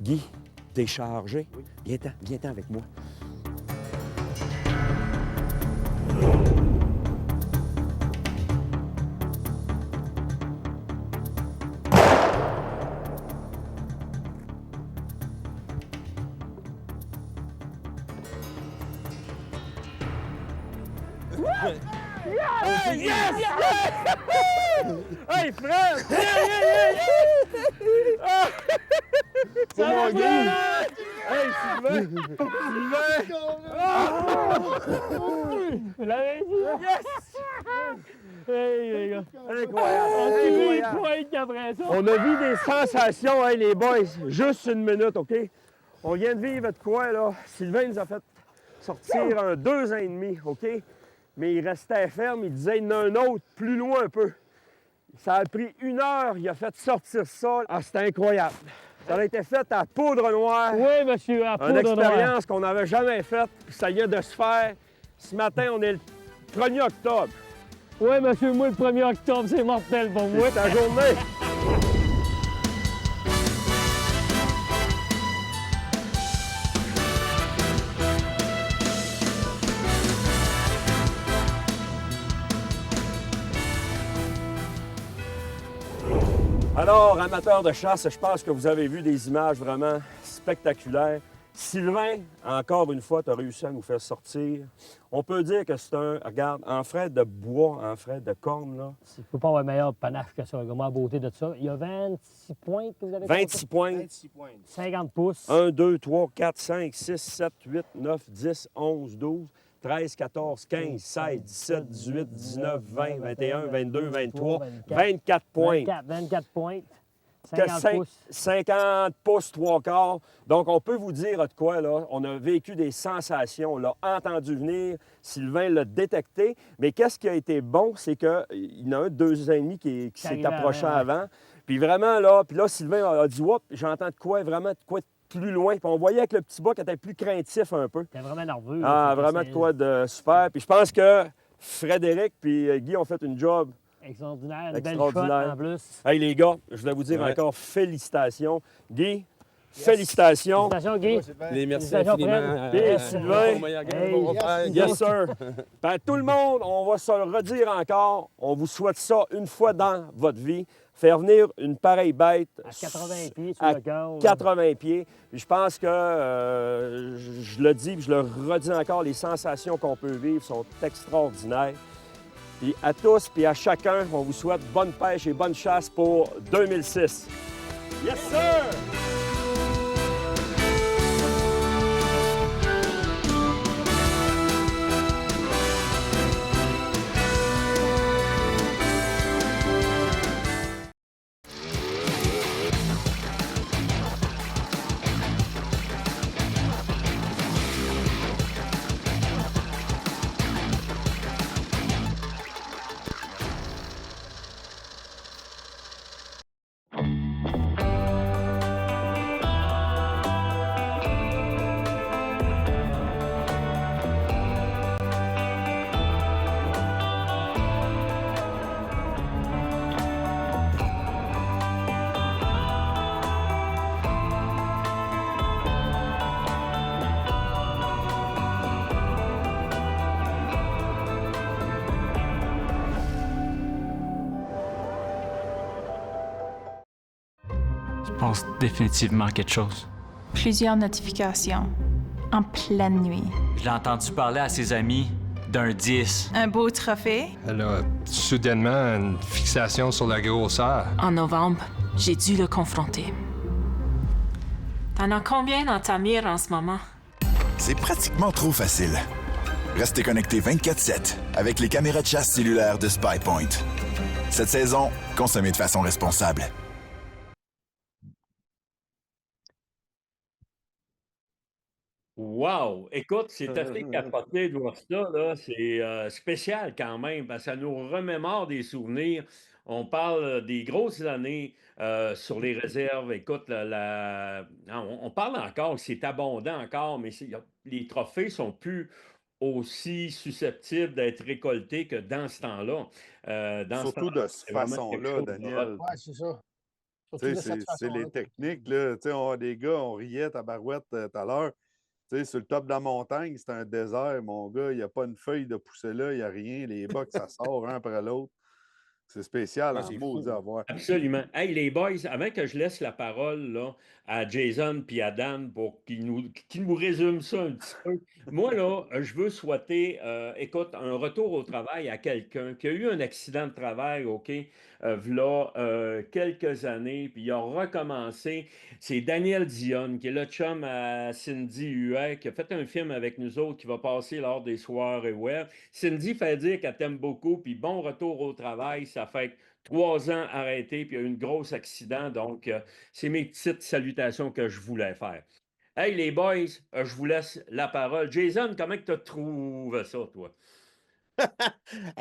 Speaker 11: Guy, t'es chargé? Oui. Viens-t'en avec moi.
Speaker 9: Hey, yes! Hey, Fred! Ça va bien? Hey, Sylvain! Sylvain! Vous l'avez dit? Yes! Hey, les gars. Incroyable. On a vu des sensations, hein, les boys. Juste une minute, OK? On vient de vivre de quoi, là? Sylvain nous a fait sortir un 2 ans et demi, OK? Mais il restait ferme. Il disait, il y en a un autre plus loin un peu. Ça a pris 1 heure. Il a fait sortir ça. Ah, c'était incroyable. Ça a été fait à poudre noire.
Speaker 7: Oui, monsieur, à
Speaker 9: Une expérience qu'on n'avait jamais faite, puis ça vient de se faire. Ce matin, on est le 1er octobre.
Speaker 7: Oui, monsieur, moi, le 1er octobre, c'est mortel pour moi.
Speaker 9: C'est ta journée. Alors, amateurs de chasse, je pense que vous avez vu des images vraiment spectaculaires. Sylvain, encore une fois, tu as réussi à nous faire sortir. On peut dire que c'est un, regarde, en frais de bois, en frais de corne, là.
Speaker 7: Tu ne peux pas avoir meilleur panache que ça. Regarde-moi la beauté de ça. Il y a 26 pointes que vous avez
Speaker 9: 26 points.
Speaker 7: 50 pouces.
Speaker 9: 1, 2, 3, 4, 5, 6, 7, 8, 9, 10, 11, 12, 13, 14, 15, 16, 17, 18, 19, 20, 21, 22, 23, 24 points.
Speaker 7: 24 points.
Speaker 9: Que
Speaker 7: 50 pouces.
Speaker 9: 50 pouces, 3 quarts. Donc, on peut vous dire de quoi, là. On a vécu des sensations, on l'a entendu venir. Sylvain l'a détecté. Mais qu'est-ce qui a été bon, c'est qu'il y en a un 2 ans et demi qui s'est approché avant. Puis vraiment, là, Sylvain a dit, oups, j'entends de quoi, vraiment de quoi plus loin. Puis on voyait que le petit bas qui était plus craintif un peu.
Speaker 7: C'était vraiment nerveux.
Speaker 9: Ah, vraiment de quoi de super. Puis je pense que Frédéric puis Guy ont fait une job
Speaker 7: extraordinaire. Une
Speaker 9: extraordinaire.
Speaker 7: belle shot en plus.
Speaker 9: Hey, les gars, je voulais vous dire encore félicitations. Guy, félicitations.
Speaker 7: Félicitations, Guy.
Speaker 11: Les merci
Speaker 7: Félicitations,
Speaker 11: infiniment.
Speaker 9: Et Sylvain.
Speaker 7: Hey,
Speaker 9: Yes, sir. Ben, tout le monde, on va se le redire encore. On vous souhaite ça une fois dans votre vie. Faire venir une pareille bête
Speaker 7: à 80 pieds sur
Speaker 9: à
Speaker 7: le corps.
Speaker 9: 80 pieds. Puis je pense que, je le dis, puis je le redis encore, les sensations qu'on peut vivre sont extraordinaires. Puis à tous, puis à chacun, on vous souhaite bonne pêche et bonne chasse pour 2006. Yes, sir!
Speaker 12: Je pense définitivement à quelque chose.
Speaker 13: Plusieurs notifications. En pleine nuit.
Speaker 12: Je l'ai entendu parler à ses amis d'un 10.
Speaker 13: Un beau trophée.
Speaker 14: Elle a soudainement une fixation sur la grosseur.
Speaker 15: En novembre, j'ai dû le confronter. T'en as combien dans ta mire en ce moment?
Speaker 16: C'est pratiquement trop facile. Restez connectés 24/7 avec les caméras de chasse cellulaires de SpyPoint. Cette saison, consommez de façon responsable.
Speaker 3: Wow! Écoute, c'est assez capoté de voir ça, là. C'est spécial quand même, parce que ça nous remémore des souvenirs. On parle des grosses années sur les réserves. Écoute, on parle encore, c'est abondant encore, mais les trophées sont plus aussi susceptibles d'être récoltés que dans ce temps-là.
Speaker 5: Surtout de cette
Speaker 3: c'est vraiment quelque
Speaker 5: façon-là,
Speaker 3: chose de
Speaker 5: Daniel.
Speaker 4: Oui, c'est ça. Surtout
Speaker 5: Tu
Speaker 4: de
Speaker 5: sais,
Speaker 4: cette
Speaker 5: c'est
Speaker 4: façon-là.
Speaker 5: les techniques, là. Tu sais, les gars, on riait tabarouette tout à l'heure. Tu sais, sur le top de la montagne, c'est un désert, mon gars. Il n'y a pas une feuille de pousser là, il n'y a rien. Les bocs, ça sort un après l'autre. C'est spécial,
Speaker 6: Ah,
Speaker 5: en
Speaker 6: c'est
Speaker 5: maudit
Speaker 6: fou.
Speaker 5: à voir.
Speaker 3: Absolument. Hey, les boys, avant que je laisse la parole là, à Jason puis à Dan pour qu'ils nous résument ça un petit peu, moi, là, je veux souhaiter, écoute, un retour au travail à quelqu'un qui a eu un accident de travail, OK, v'là quelques années, puis il a recommencé. C'est Daniel Dionne, qui est le chum à Cindy Huet, qui a fait un film avec nous autres, qui va passer lors des soirées web. Cindy fait dire qu'elle t'aime beaucoup, puis bon retour au travail, ça fait 3 ans arrêté, puis il y a eu un gros accident. Donc, c'est mes petites salutations que je voulais faire. Hey, les boys, je vous laisse la parole. Jason, comment tu trouves ça, toi?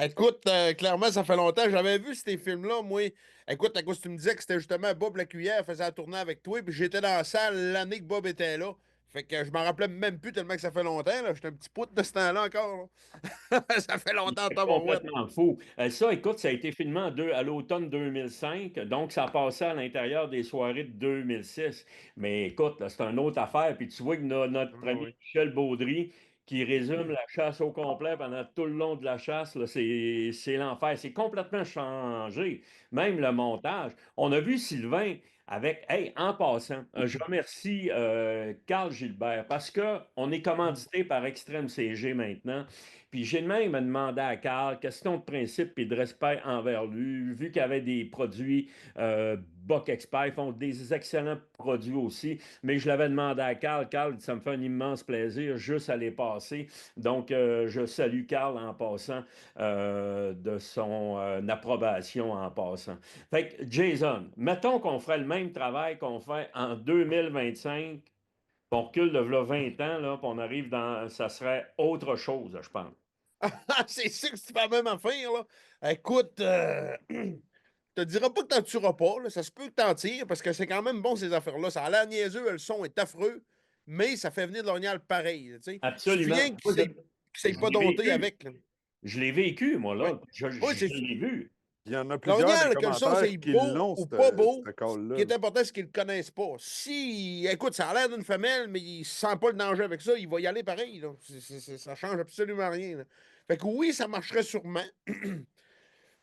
Speaker 6: Écoute, clairement, ça fait longtemps. J'avais vu ces films-là, moi. Écoute, à cause que tu me disais que c'était justement Bob Lacuillère faisait la tournée avec toi, puis j'étais dans la salle l'année que Bob était là. Fait que je m'en rappelais même plus tellement que ça fait longtemps. Là. J'étais un petit pout de ce temps-là encore. Là. Ça fait longtemps,
Speaker 3: C'est
Speaker 6: tabarouette.
Speaker 3: complètement fou. Ça, écoute, ça a été filmé à l'automne 2005, donc ça a passé à l'intérieur des soirées de 2006. Mais écoute, là, c'est une autre affaire. Puis tu vois que notre
Speaker 6: Ah
Speaker 3: ami
Speaker 6: oui.
Speaker 3: Michel Baudry, qui résume la chasse au complet pendant tout le long de la chasse, là, c'est l'enfer. C'est complètement changé. Même le montage. On a vu Sylvain avec, hey, en passant, je remercie Carl Gilbert parce qu'on est commandité par Extrême CG maintenant. Puis j'ai même demandé à Carl, question de principe et de respect envers lui, vu qu'il y avait des produits, Buck Expert, ils font des excellents produits aussi, mais je l'avais demandé à Carl. Carl, ça me fait un immense plaisir juste à les passer. Donc, je salue Carl en passant de son approbation en passant. Fait que, Jason, mettons qu'on ferait le même travail qu'on fait en 2025, on recule de là 20 ans, là, puis on arrive dans. Ça serait autre chose, je pense.
Speaker 6: C'est sûr que c'est pas la même affaire, là. Écoute, je te diras pas que t'en tueras pas, là. Ça se peut que t'en tires, parce que c'est quand même bon, ces affaires-là. Ça a l'air niaiseux, le son est affreux, mais ça fait venir de l'orignal pareil, tu sais.
Speaker 3: Absolument.
Speaker 6: Suffit
Speaker 3: Moi,
Speaker 6: qu'il s'est
Speaker 3: je
Speaker 6: pas
Speaker 3: l'ai
Speaker 6: dompté
Speaker 3: vécu.
Speaker 6: avec, là.
Speaker 3: Je l'ai vécu, moi,
Speaker 6: Oui,
Speaker 3: là.
Speaker 6: oui,
Speaker 3: Je l'ai vu.
Speaker 5: Il y en a plusieurs des
Speaker 6: l'orignal, que le son
Speaker 5: commentaires
Speaker 6: c'est
Speaker 5: qui
Speaker 6: beau
Speaker 5: l'ont,
Speaker 6: ou pas beau,
Speaker 5: ce
Speaker 6: ce qui
Speaker 5: call-là.
Speaker 6: est important, c'est qu'ils le connaissent pas. Si, écoute, ça a l'air d'une femelle, mais il sent pas le danger avec ça, il va y aller pareil, là. Ça change absolument rien, là. Fait que oui, ça marcherait sûrement.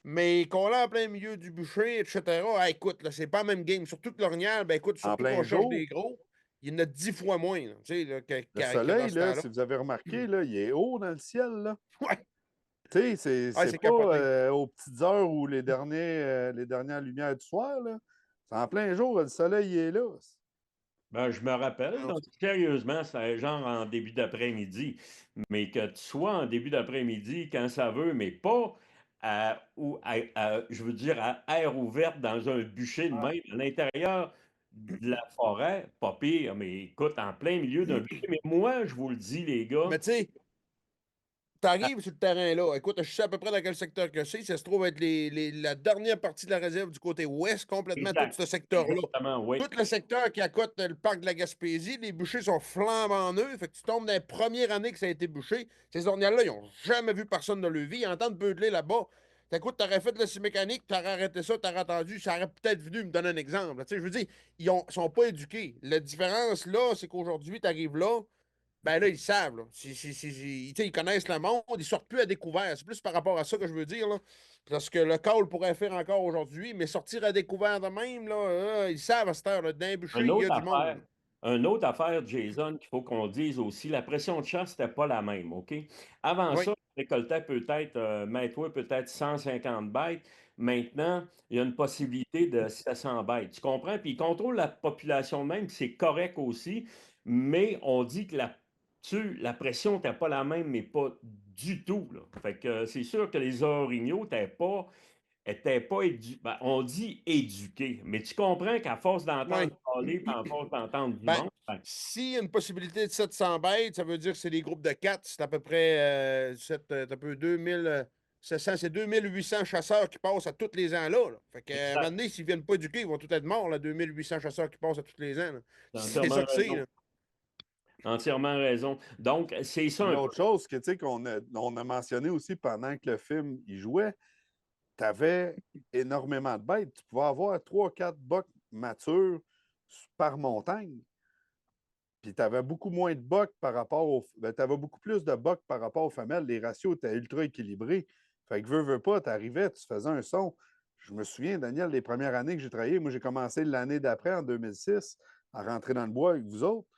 Speaker 6: Mais qu'on l'a en plein milieu du bûcher, etc., écoute, là, c'est pas le même game. Surtout que l'orignal, ben écoute,
Speaker 5: En
Speaker 6: surtout qu'on
Speaker 5: plein
Speaker 6: cherche
Speaker 5: jour,
Speaker 6: des gros, il y en a 10 fois moins, là, tu sais, là,
Speaker 5: le
Speaker 6: que dans
Speaker 5: soleil,
Speaker 6: ce
Speaker 5: là,
Speaker 6: temps-là.
Speaker 5: si vous avez remarqué, là, il est haut dans le ciel. Là.
Speaker 6: Ouais,
Speaker 5: Tu sais,
Speaker 6: ouais,
Speaker 5: c'est
Speaker 6: c'est
Speaker 5: pas
Speaker 6: capoté.
Speaker 5: aux petites heures ou les dernières lumières du soir. Là. C'est en plein jour, le soleil il est là.
Speaker 3: Ben, je me rappelle,
Speaker 6: Ah,
Speaker 3: donc sérieusement, c'est genre en début d'après-midi. Mais que tu sois en début d'après-midi quand ça veut, mais pas je veux dire, à air ouverte dans un bûcher de même, à l'intérieur de la forêt, pas pire, mais écoute, en plein milieu d'un bûcher. Mais moi, je vous le dis, les gars,
Speaker 6: mais tu sais, t'arrives sur le terrain là. Écoute, je sais à peu près dans quel secteur que c'est. Ça se trouve être la dernière partie de la réserve du côté ouest, complètement tout
Speaker 3: exact,
Speaker 6: ce secteur-là.
Speaker 3: exactement, oui.
Speaker 6: Tout le secteur qui accote le parc de la Gaspésie, les bûchers sont flambant neufs. Fait que tu tombes dans la première année que ça a été bûché. Ces orniales-là, ils n'ont jamais vu personne de leur vie. Ils entendent beudeler là-bas. Écoute, t'aurais fait le scie mécanique, t'aurais arrêté ça, t'aurais attendu, ça aurait peut-être venu me donner un exemple. Tu sais, je veux dire, sont pas éduqués. La différence là, c'est qu'aujourd'hui, tu arrives là, ben là, ils savent. Là. Ils connaissent le monde, ils sortent plus à découvert. C'est plus par rapport à ça que je veux dire. Là. Parce que le call pourrait faire encore aujourd'hui, mais sortir à découvert de même, là, ils savent à cette heure, là, dans les bûchers,
Speaker 3: Une
Speaker 6: il y
Speaker 3: autre
Speaker 6: a du monde.
Speaker 3: affaire, une autre affaire, Jason, qu'il faut qu'on dise aussi, la pression de chasse n'était pas la même, OK? Avant
Speaker 6: Oui.
Speaker 3: ça, on récoltait peut-être, mets-toi peut-être 150 bêtes. Maintenant, il y a une possibilité de 700 bêtes. Tu comprends? Puis ils contrôlent la population même, puis c'est correct aussi, mais on dit que la pression n'était pas la même, mais pas du tout, là. Fait que c'est sûr que les orignaux n'étaient pas on dit éduqués, mais tu comprends qu'à force
Speaker 6: Oui.
Speaker 3: d'entendre parler, puis à force d'entendre du
Speaker 6: Ben,
Speaker 3: monde, ben,
Speaker 6: s'il y a une possibilité de 700 bêtes, ça veut dire que c'est des groupes de 4. C'est à peu près un peu 2700, c'est 2800 chasseurs qui passent à tous les ans là. Fait que, à un moment
Speaker 3: exact.
Speaker 6: donné, s'ils ne viennent pas éduquer, ils vont tous être morts, là, 2800 chasseurs qui passent à tous les ans. Là.
Speaker 3: T'as
Speaker 6: C'est
Speaker 3: entièrement
Speaker 6: ça que c'est.
Speaker 3: raison.
Speaker 6: Là.
Speaker 3: Entièrement raison. Donc, c'est ça
Speaker 5: Une
Speaker 3: un peu.
Speaker 5: autre chose que, tu sais, on a mentionné aussi pendant que le film il jouait, tu avais énormément de bêtes. Tu pouvais avoir 3-4 bocs matures par montagne. Puis tu avais beaucoup moins de bocs par rapport aux. Tu avais beaucoup plus de bocs par rapport aux femelles. Les ratios étaient ultra équilibrés. Fait que veux pas, tu arrivais, tu faisais un son. je me souviens, Daniel, les premières années que j'ai travaillé, moi, j'ai commencé l'année d'après, en 2006, à rentrer dans le bois avec vous autres.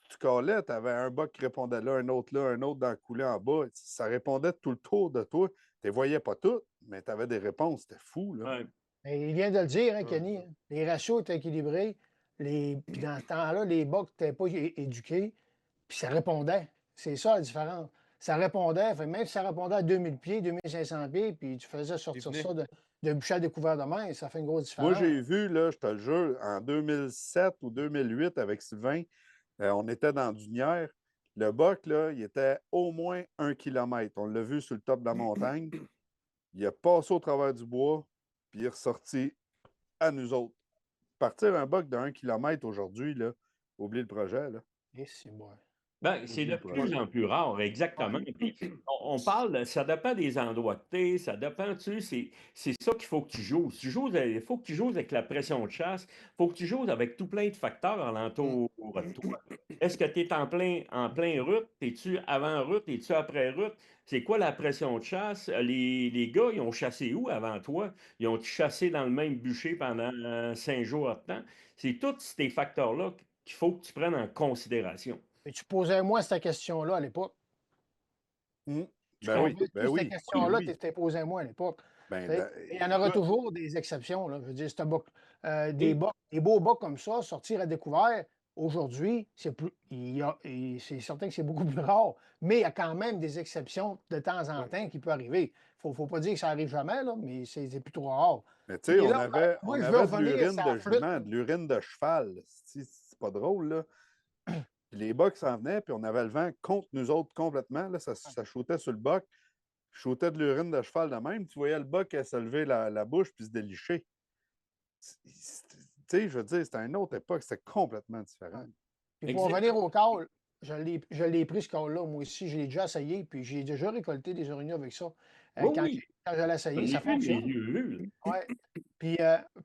Speaker 5: Tu calais, tu avais un bas qui répondait là, un autre dans le coulé en bas. Ça répondait tout le tour de toi. Tu ne voyais pas toutes, mais tu avais des réponses. C'était fou, là.
Speaker 4: Et il vient de le dire, hein, Kenny. Hein. Les ratios étaient équilibrés. Puis dans ce temps-là, les bas n'étaient pas éduqués. Puis ça répondait. C'est ça la différence. Ça répondait. Même si ça répondait à 2000 pieds, 2500 pieds, puis tu faisais sortir ça de bûcher à découvert de main, ça fait une grosse différence.
Speaker 5: Moi, j'ai vu, là, je te le jure, en 2007 ou 2008 avec Sylvain, on était dans Dunière. Le boc, là, il était au moins 1 kilomètre. On l'a vu sur le top de la montagne. Il a passé au travers du bois, puis il est ressorti à nous autres. Partir un boc de 1 kilomètre aujourd'hui, là, oublie le projet. Là.
Speaker 4: Et c'est bon.
Speaker 3: Ben, c'est de plus en plus rare, exactement. Puis, on parle, ça dépend des endroits que tu es, ça dépend, tu sais, c'est ça qu'il faut que tu joues. Il faut que tu joues avec la pression de chasse, il faut que tu joues avec tout plein de facteurs alentour de toi. Est-ce que tu es en plein route? Es-tu avant route? Es-tu après route? C'est quoi la pression de chasse? Les gars, ils ont chassé où avant toi? Ils ont chassé dans le même bûcher pendant 5 jours de temps? C'est tous ces facteurs-là qu'il faut que tu prennes en considération.
Speaker 4: Et tu posais moi cette question-là à l'époque.
Speaker 5: Ben oui,
Speaker 4: cette question-là, tu t'es posé moi à l'époque. Il y en aura toujours des exceptions. Là. Je veux dire, des beaux bocs comme ça, sortir à découvert, aujourd'hui, c'est certain que c'est beaucoup plus rare, mais il y a quand même des exceptions de temps en temps qui peuvent arriver. Il ne faut pas dire que ça n'arrive jamais, là, mais c'est plus trop rare.
Speaker 5: Mais tu sais, on avait de l'urine de cheval. C'est pas drôle, là. Les bocs s'en venaient, puis on avait le vent contre nous autres complètement. Là, ça shootait sur le boc. Shootait de l'urine de cheval de même. Tu voyais le boc se lever la bouche puis se délicher. Tu sais, je veux dire, c'était une autre époque. C'était complètement différent.
Speaker 4: Puis pour revenir au call, je l'ai pris ce call-là. Moi aussi, je l'ai déjà essayé, puis j'ai déjà récolté des orignaux avec ça. Quand je l'ai essayé, ça fonctionne. Ouais. Puis,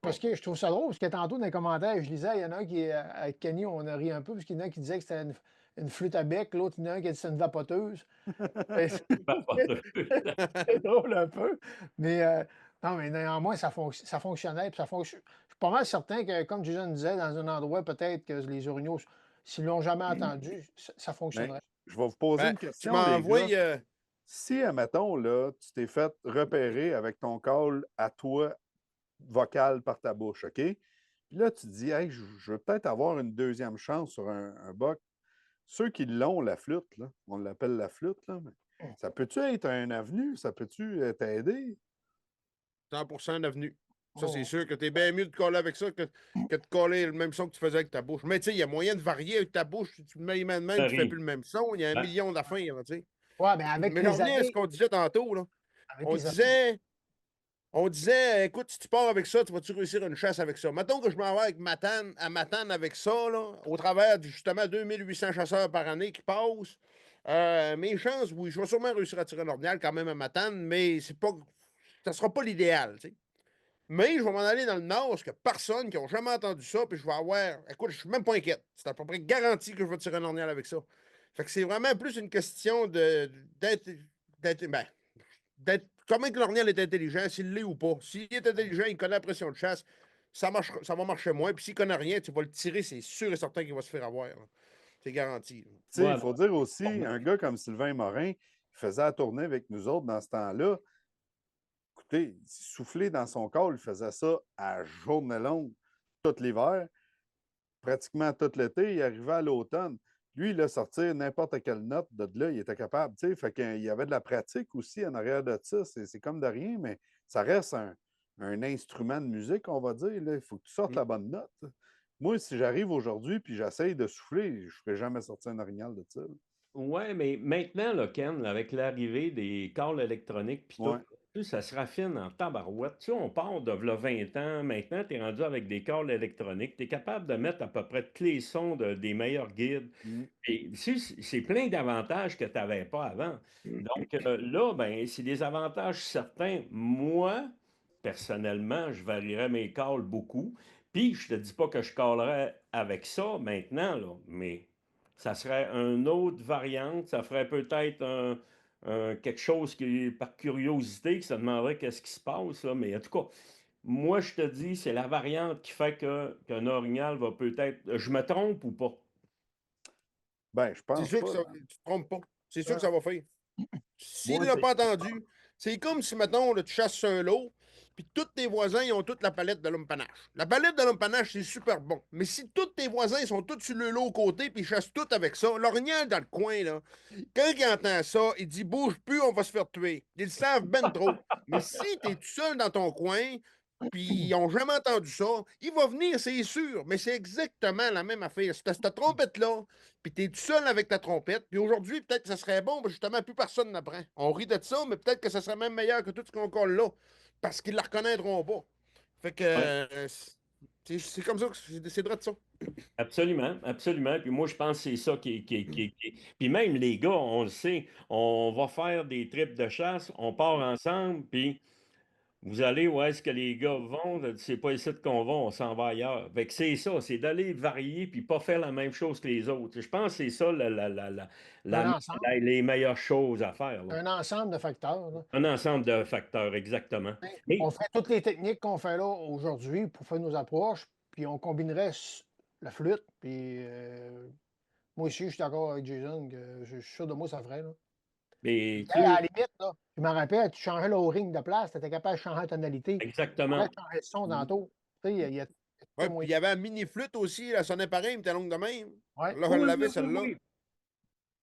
Speaker 4: parce que je trouve ça drôle, parce que tantôt, dans les commentaires, je lisais, il y en a un qui, avec Kenny, on a ri un peu, parce qu'il y en a un qui disait que c'était une flûte à bec, l'autre, il y en a un qui a dit que c'était une vapoteuse. C'est drôle un peu. Mais, non, mais néanmoins, ça fonctionnait. Puis je suis pas mal certain que, comme Jason disait, dans un endroit, peut-être que les orignaux, s'ils l'ont jamais entendu, ça fonctionnerait.
Speaker 5: Je vais vous poser une question. Si, admettons, là, tu t'es fait repérer avec ton call à toi vocal par ta bouche, OK? Puis là, tu te dis, hey, je veux peut-être avoir une deuxième chance sur un boc. Ceux qui l'ont, la flûte, là, on l'appelle la flûte, là, mais ça peut-tu être un avenue? Ça peut-tu t'aider?
Speaker 6: 100% un avenue. Ça, c'est sûr que tu es bien mieux de coller avec ça que de coller le même son que tu faisais avec ta bouche. Mais tu sais, il y a moyen de varier avec ta bouche. Si tu te mets les mains de même, tu ne fais plus le même son. Il y a un million d'affaires, tu sais.
Speaker 4: Ouais, mais avec
Speaker 6: mais on à ce qu'on disait tantôt, là. On disait, écoute, si tu pars avec ça, tu vas-tu réussir une chasse avec ça? Mettons que je m'en vais avec Matane avec ça, là, au travers de justement 2800 chasseurs par année qui passent. Mes chances, oui, je vais sûrement réussir à tirer un ordinal quand même à Matane, mais ça ne sera pas l'idéal, tu sais. Mais je vais m'en aller dans le Nord, parce que personne qui n'a jamais entendu ça, puis je vais avoir. Écoute, je ne suis même pas inquiète. C'est à peu près garanti que je vais tirer un ornial avec ça. Fait que c'est vraiment plus une question d'être. Comment que l'ornial est intelligent, s'il l'est ou pas. S'il est intelligent, il connaît la pression de chasse, ça va marcher moins. Puis s'il ne connaît rien, tu vas le tirer, c'est sûr et certain qu'il va se faire avoir. C'est garanti.
Speaker 5: Il faut dire aussi, un gars comme Sylvain Morin, il faisait la tournée avec nous autres dans ce temps-là. Écoutez, souffler dans son corps, il faisait ça à journée longue, tout l'hiver, pratiquement tout l'été. Il arrivait à l'automne. Lui, il a sorti n'importe quelle note de là, il était capable. Fait qu'il y avait de la pratique aussi en arrière de ça. C'est comme de rien, mais ça reste un instrument de musique, on va dire. Là. Il faut que tu sortes la bonne note. Moi, si j'arrive aujourd'hui et j'essaye de souffler, je ne ferai jamais sortir un orignal de ça.
Speaker 3: Oui, mais maintenant, là, Ken, avec l'arrivée des câbles électroniques, puis tout, ça se raffine en tabarouette. Tu sais, on part de 20 ans. Maintenant, tu es rendu avec des câbles électroniques. Tu es capable de mettre à peu près tous les sons des meilleurs guides. Et c'est plein d'avantages que tu n'avais pas avant. Donc là, ben, c'est des avantages certains. Moi, personnellement, je varierais mes câbles beaucoup. Puis, je te dis pas que je calerais avec ça maintenant, là, mais ça serait une autre variante. Ça ferait peut-être quelque chose qui, par curiosité, qui se demanderait qu'est-ce qui se passe. Là. Mais en tout cas, moi, je te dis, c'est la variante qui fait qu'un orignal va peut-être. Je me trompe ou pas?
Speaker 5: Ben, je
Speaker 6: C'est
Speaker 5: pense
Speaker 6: sûr que
Speaker 5: pas.
Speaker 6: ça, tu te trompes pas. C'est sûr
Speaker 5: Ah.
Speaker 6: que ça va faire. S'il
Speaker 5: Moi,
Speaker 6: l'a pas entendu, c'est comme si, mettons, là, tu chasses un lot, puis tous tes voisins, ils ont toute la palette de l'homme panache. La palette de l'homme panache, c'est super bon. Mais si tous tes voisins ils sont tous sur le lot au côté, puis ils chassent tout avec ça, l'orignal dans le coin, là, quand il entend ça, il dit bouge plus, on va se faire tuer. Ils le savent ben trop. Mais si tu es tout seul dans ton coin, puis ils n'ont jamais entendu ça, il va venir, c'est sûr. Mais c'est exactement la même affaire. Si tu cette trompette-là, puis tu es tout seul avec ta trompette, puis aujourd'hui, peut-être que ça serait bon, parce que justement, plus personne n'apprend. On rit de ça, mais peut-être que ça serait même meilleur que tout ce qu'on colle là, parce qu'ils ne la reconnaîtront pas. Fait que
Speaker 3: Ouais.
Speaker 6: c'est comme ça que c'est de ça.
Speaker 3: Absolument, absolument. Puis moi, je pense que c'est ça Puis même les gars, on le sait, on va faire des trips de chasse, on part ensemble, puis vous allez où est-ce que les gars vont, c'est pas ici qu'on va, on s'en va ailleurs. Fait que c'est ça, c'est d'aller varier puis pas faire la même chose que les autres. Je pense que c'est ça
Speaker 4: Un ensemble.
Speaker 3: les meilleures choses à faire, là.
Speaker 4: Un ensemble de facteurs. Là.
Speaker 3: Un ensemble de facteurs, exactement. Mais
Speaker 4: On ferait toutes les techniques qu'on fait là aujourd'hui pour faire nos approches, puis on combinerait la flûte, puis moi aussi, je suis d'accord avec Jason, que je suis sûr de moi, ça ferait. Là.
Speaker 3: mais,
Speaker 4: Puis, à la limite, là, je me rappelle, tu changeais le ring de place, tu étais capable de changer la tonalité. Tu
Speaker 3: exactement.
Speaker 4: pourrais changer le son tantôt. Tu sais, il y a
Speaker 6: Ouais, puis il y avait un mini-flûte aussi, elle sonnait pareil, mais était longue de même.
Speaker 4: Ouais.
Speaker 6: Là, elle l'avait, celle-là.
Speaker 5: Mais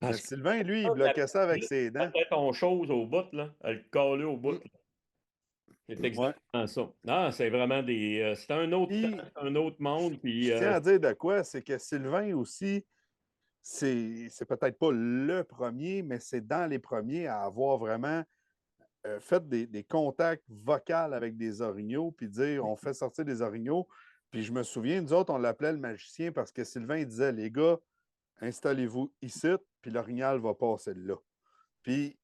Speaker 3: Parce que
Speaker 5: Sylvain, lui, il bloquait ça avec ses dents.
Speaker 3: fait ton chose au bout, là. Elle collait au bout. Là. C'est exactement ça. Ah, c'est vraiment des. C'est un autre temps, c'est un autre monde. Puis,
Speaker 5: Je tiens à dire de quoi, c'est que Sylvain aussi, c'est peut-être pas le premier, mais c'est dans les premiers à avoir vraiment fait des contacts vocaux avec des orignaux, puis dire on fait sortir des orignaux. Puis je me souviens, nous autres, on l'appelait le magicien parce que Sylvain il disait les gars, installez-vous ici, puis l'orignal va passer là. Puis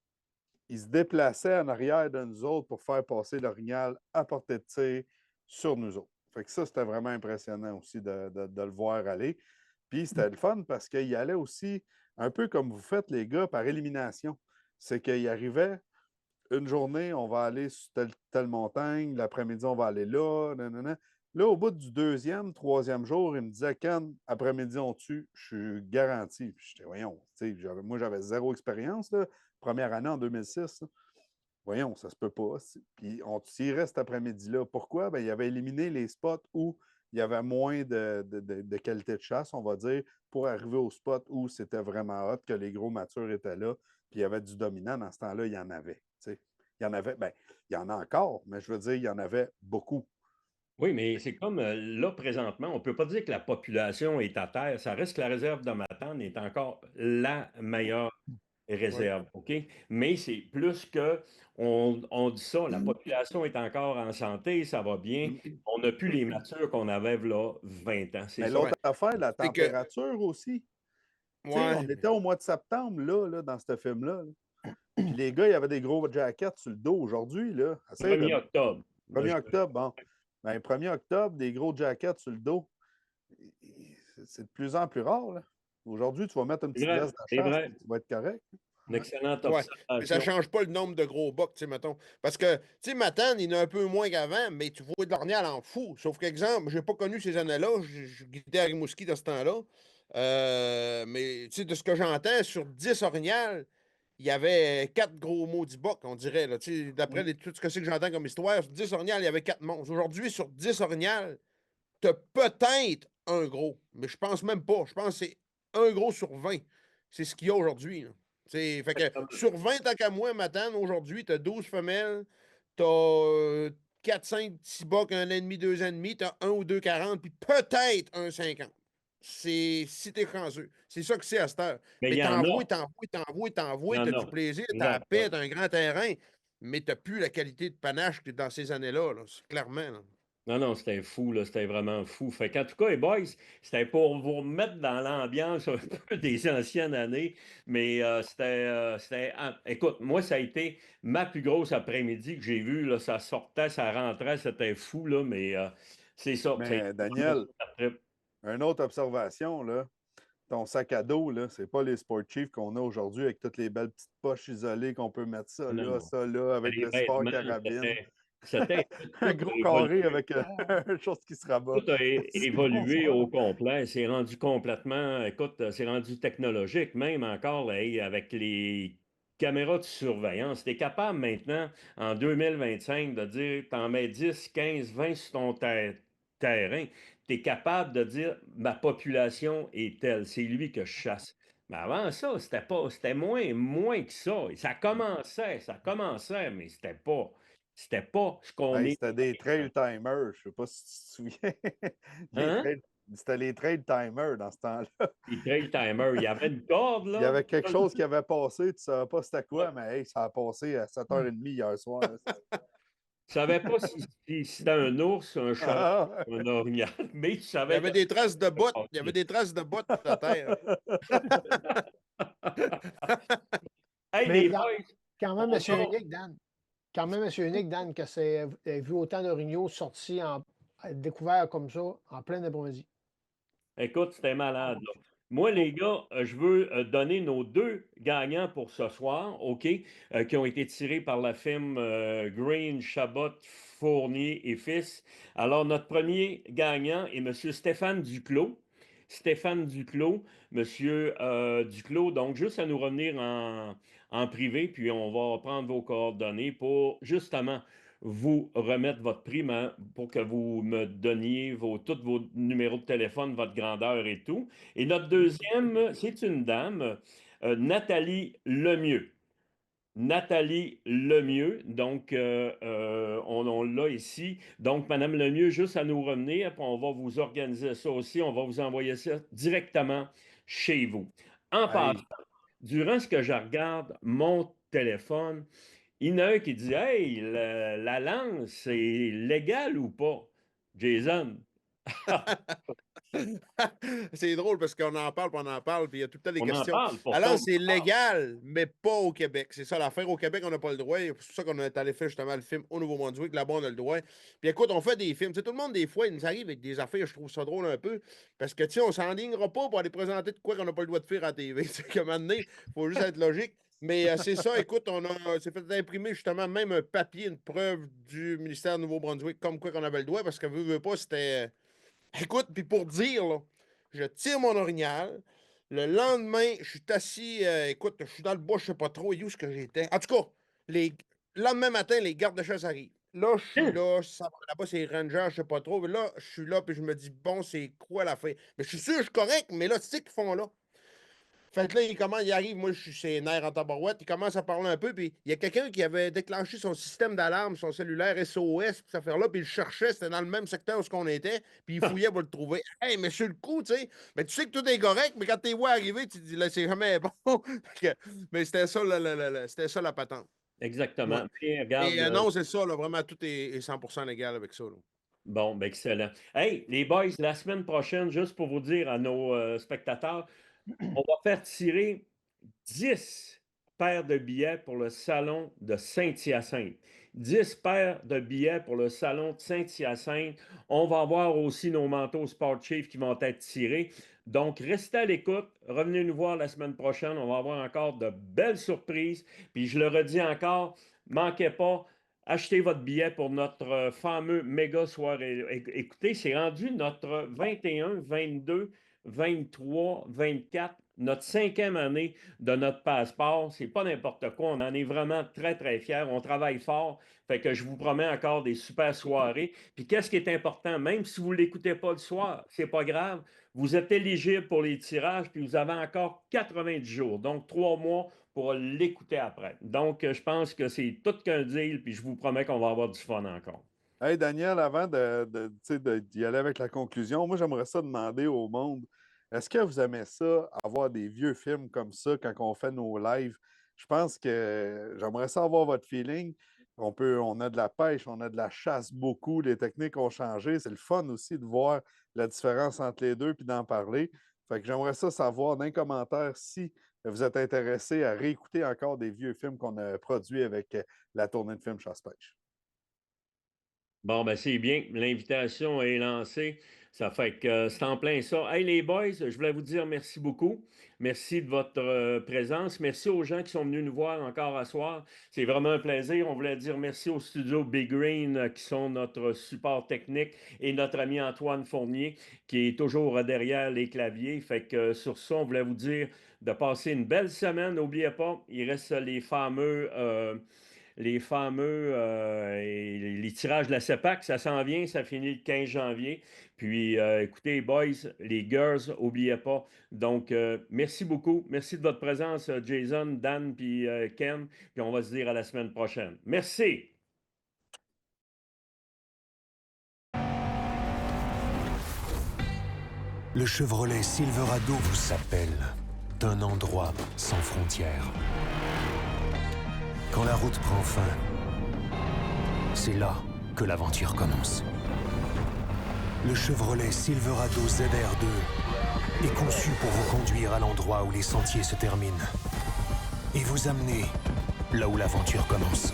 Speaker 5: il se déplaçait en arrière de nous autres pour faire passer l'orignal à portée de tir sur nous autres. Fait que ça, c'était vraiment impressionnant aussi de le voir aller. Puis c'était le fun parce qu'il allait aussi, un peu comme vous faites, les gars, par élimination. C'est qu'il arrivait, une journée, on va aller sur telle montagne, l'après-midi, on va aller là, nanana. Là, au bout du deuxième, troisième jour, il me disait, Ken, après-midi, on tue, je suis garanti. Puis j'étais, voyons, moi, j'avais zéro expérience, là, première année en 2006. Là. Voyons, ça se peut pas. Puis on tirait cet après-midi-là. Pourquoi? Ben, il avait éliminé les spots où il y avait moins de qualité de chasse, on va dire, pour arriver au spot où c'était vraiment hot, que les gros matures étaient là, puis il y avait du dominant. Dans ce temps-là, il y en avait. T'sais. Il y en avait, ben, il y en a encore, mais je veux dire, il y en avait beaucoup.
Speaker 3: oui, mais c'est comme là, présentement, on ne peut pas dire que la population est à terre. Ça reste que la réserve de Matane est encore la meilleure réserve, OK? Mais c'est plus que on dit ça, la population est encore en santé, ça va bien. On n'a plus les matures qu'on avait là 20 ans. C'est
Speaker 5: Mais
Speaker 3: ça.
Speaker 5: l'autre affaire, la température aussi.
Speaker 6: Ouais.
Speaker 5: On était au mois de septembre, là dans ce film-là. Puis les gars, il y avait des gros jackets sur le dos aujourd'hui.
Speaker 3: 1er octobre.
Speaker 5: 1er octobre, bon. Ben, 1er octobre, des gros jackets sur le dos. C'est de plus en plus rare. Là. Aujourd'hui, tu vas mettre une petite veste de chasse et tu vas être correct.
Speaker 3: Une excellente
Speaker 6: Ouais,
Speaker 3: observation.
Speaker 6: mais ça ne change pas le nombre de gros bocs, tu sais, mettons. Parce que, tu sais, Matane, il y en a un peu moins qu'avant, mais tu vois de l'orignal en fou. Sauf qu'exemple, je n'ai pas connu ces années-là. Je guidais à Rimouski de ce temps-là. Mais, tu sais, de ce que j'entends, sur 10 orignales, il y avait 4 gros maudits bocs, on dirait. Là, d'après tout ce que c'est que j'entends comme histoire, sur 10 orignales, il y avait 4 monstres. Aujourd'hui, sur 10 orignales, tu as peut-être un gros. Mais je pense même pas. Je pense que c'est un gros sur 20. C'est ce qu'il y a aujourd'hui. Là. Fait que sur 20, tant qu'à moi, Matane, aujourd'hui, tu as 12 femelles, tu as 4, 5, 6 bocs, 1,5, 2,5, tu as 1 ou 2,40, puis peut-être un 50. C'est si t'es chanceux. C'est ça que c'est à cette heure. Mais t'envoies, t'as du plaisir, t'as la paix, t'as un grand terrain, mais t'as plus la qualité de panache que dans ces années-là, là, clairement. Là.
Speaker 3: Non, c'était fou, là, c'était vraiment fou. Fait qu'en tout cas, les boys, c'était pour vous remettre dans l'ambiance un peu des anciennes années, mais écoute, moi, ça a été ma plus grosse après-midi que j'ai vue, là, ça sortait, ça rentrait, c'était fou, là, mais c'est ça.
Speaker 5: Mais Daniel, une autre observation, là, ton sac à dos, là, c'est pas les Sport Chief qu'on a aujourd'hui avec toutes les belles petites poches isolées qu'on peut mettre ça là, avec le sport carabine.
Speaker 3: C'était
Speaker 5: Un
Speaker 3: tout
Speaker 5: gros
Speaker 3: a
Speaker 5: carré
Speaker 3: évolué.
Speaker 5: avec une chose qui se rabat.
Speaker 3: Tout a
Speaker 5: C'est
Speaker 3: évolué
Speaker 5: bonsoir.
Speaker 3: au complet. C'est rendu complètement, écoute, c'est rendu technologique, même encore là, hey, avec les caméras de surveillance. Tu es capable maintenant, en 2025, de dire, t'en mets 10, 15, 20 sur ton terrain. Tu es capable de dire, ma population est telle, c'est lui que je chasse. Mais avant ça, c'était moins que ça. Et ça commençait, mais c'était pas ce qu'on
Speaker 5: Hey,
Speaker 3: est
Speaker 5: c'était des trail
Speaker 3: maintenant.
Speaker 5: timers, je sais pas si tu te souviens.
Speaker 3: Hein?
Speaker 5: C'était les trail timers dans ce temps-là.
Speaker 3: Les trail timers, il y avait une corde,
Speaker 5: Il y
Speaker 3: là.
Speaker 5: avait quelque chose qui avait passé, tu ne savais pas c'était quoi, mais hey, ça a passé à 7h30 hier soir.
Speaker 3: Tu savais pas si c'était un ours, un cheval,
Speaker 5: Ah,
Speaker 3: un orignal, mais tu
Speaker 6: Il y
Speaker 3: savais
Speaker 6: avait
Speaker 3: que
Speaker 6: des traces de
Speaker 3: ça
Speaker 6: bottes. Il y avait
Speaker 3: passait.
Speaker 6: des traces de bottes sur la terre.
Speaker 3: Hey,
Speaker 4: Mais
Speaker 3: les boys,
Speaker 4: quand même,
Speaker 3: on
Speaker 4: monsieur
Speaker 3: a...
Speaker 4: Unique, Dan. Quand même, monsieur Unique, Dan, que c'est vu autant d'orignaux sortis découverts comme ça en plein après-midi.
Speaker 3: Écoute, c'était malade, là. Moi, les gars, je veux donner nos 2 gagnants pour ce soir, OK, qui ont été tirés par la firme Green, Chabot, Fournier et Fils. Alors, notre premier gagnant est M. Stéphane Duclos. Stéphane Duclos, Monsieur Duclos, donc juste à nous revenir en privé, puis on va prendre vos coordonnées pour justement vous remettre votre prix pour que vous me donniez tous vos numéros de téléphone, votre grandeur et tout. Et notre deuxième, c'est une dame, Nathalie Lemieux. Nathalie Lemieux, donc on l'a ici. Donc, Madame Lemieux, juste à nous revenir, puis on va vous organiser ça aussi, on va vous envoyer ça directement chez vous. En
Speaker 5: hey,
Speaker 3: passant, durant ce que je regarde mon téléphone, il y en a un qui dit Hey, la lance, c'est légal ou pas? Jason.
Speaker 6: C'est drôle parce qu'on en parle, puis on en parle, puis il y a tout le temps des
Speaker 3: On en
Speaker 6: questions.
Speaker 3: parle, pourtant,
Speaker 6: Alors,
Speaker 3: on
Speaker 6: c'est
Speaker 3: en parle.
Speaker 6: légal, mais pas au Québec. C'est ça l'affaire. Au Québec, on n'a pas le droit. C'est pour ça qu'on est allé faire justement le film au Nouveau-Brunswick. Là-bas, on a le droit. Puis écoute, on fait des films. Tu sais, tout le monde, des fois, il nous arrive avec des affaires, je trouve ça drôle un peu. Parce que, tu sais, on s'enlignera pas pour aller présenter de quoi qu'on n'a pas le droit de faire à la TV. C'est comme un moment donné, il faut juste être logique. Mais c'est ça, écoute, s'est fait imprimer justement même un papier, une preuve du ministère du Nouveau-Brunswick, comme quoi qu'on avait le droit, parce que veut pas, c'était. Écoute, puis pour dire, là, je tire mon orignal. Le lendemain, je suis assis, écoute, je suis dans le bois, je sais pas trop où est-ce que j'étais. En tout cas, le lendemain matin, les gardes de chasse arrivent. Là, je suis là, là-bas, c'est les rangers, je sais pas trop. Mais là, je suis là, puis je me dis, bon, c'est quoi la fin? Mais je suis sûr, je suis correct, mais là, tu sais qu'ils font là. Fait que là, il arrive, moi, je suis ses nerfs en tabarouette, il commence à parler un peu, puis il y a quelqu'un qui avait déclenché son système d'alarme, son cellulaire SOS, puis cette affaire-là, puis il le cherchait, c'était dans le même secteur où on était, puis il fouillait pour le trouver. Hey, mais sur le coup, tu sais, mais tu sais que tout est correct, mais quand t'es vois arriver, tu te dis, là, c'est jamais bon. Mais c'était ça, c'était ça la patente. Ouais.
Speaker 3: Exactement. Puis, regarde,
Speaker 6: Et non, c'est ça, là, vraiment, tout est 100% légal avec ça. Là.
Speaker 3: bon, ben excellent. Hey, les boys, la semaine prochaine, juste pour vous dire à nos spectateurs, on va faire tirer 10 paires de billets pour le salon de Saint-Hyacinthe. 10 paires de billets pour le salon de Saint-Hyacinthe. On va avoir aussi nos manteaux Sport Chief qui vont être tirés. Donc, restez à l'écoute. Revenez nous voir la semaine prochaine. On va avoir encore de belles surprises. Puis, je le redis encore, manquez pas. Achetez votre billet pour notre fameux méga soirée. Écoutez, c'est rendu notre 21, 22, 23, 24, notre 5e année de notre passeport. C'est pas n'importe quoi. On en est vraiment très, très fiers. On travaille fort. Fait que je vous promets encore des super soirées. Puis qu'est-ce qui est important? Même si vous ne l'écoutez pas le soir, c'est pas grave. Vous êtes éligible pour les tirages, puis vous avez encore 90 jours. Donc, 3 mois pour l'écouter après. Donc, je pense que c'est tout qu'un deal, puis je vous promets qu'on va avoir du fun encore.
Speaker 5: hey, Daniel, avant d'y aller avec la conclusion, moi, j'aimerais ça demander au monde, est-ce que vous aimez ça, avoir des vieux films comme ça quand on fait nos lives? Je pense que j'aimerais ça avoir votre feeling. On a de la pêche, on a de la chasse beaucoup, les techniques ont changé. C'est le fun aussi de voir la différence entre les deux puis d'en parler. Fait que j'aimerais ça savoir dans les commentaires si vous êtes intéressé à réécouter encore des vieux films qu'on a produits avec la tournée de films Chasse-Pêche.
Speaker 3: Bon, ben c'est bien. L'invitation est lancée. Ça fait que c'est en plein ça. Hey les boys, je voulais vous dire merci beaucoup. Merci de votre présence. Merci aux gens qui sont venus nous voir encore à soir. C'est vraiment un plaisir. On voulait dire merci au studio Big Green qui sont notre support technique et notre ami Antoine Fournier qui est toujours derrière les claviers. Fait que sur ça, on voulait vous dire de passer une belle semaine. N'oubliez pas, il reste et les tirages de la CEPAC, ça s'en vient, ça finit le 15 janvier. Puis, écoutez, boys, les girls, n'oubliez pas. Donc, merci beaucoup. Merci de votre présence, Jason, Dan, puis Ken. Puis, on va se dire à la semaine prochaine. Merci.
Speaker 1: Le Chevrolet Silverado vous appelle d'un endroit sans frontières. Quand la route prend fin, c'est là que l'aventure commence. Le Chevrolet Silverado ZR2 est conçu pour vous conduire à l'endroit où les sentiers se terminent et vous amener là où l'aventure commence.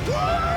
Speaker 6: Woo!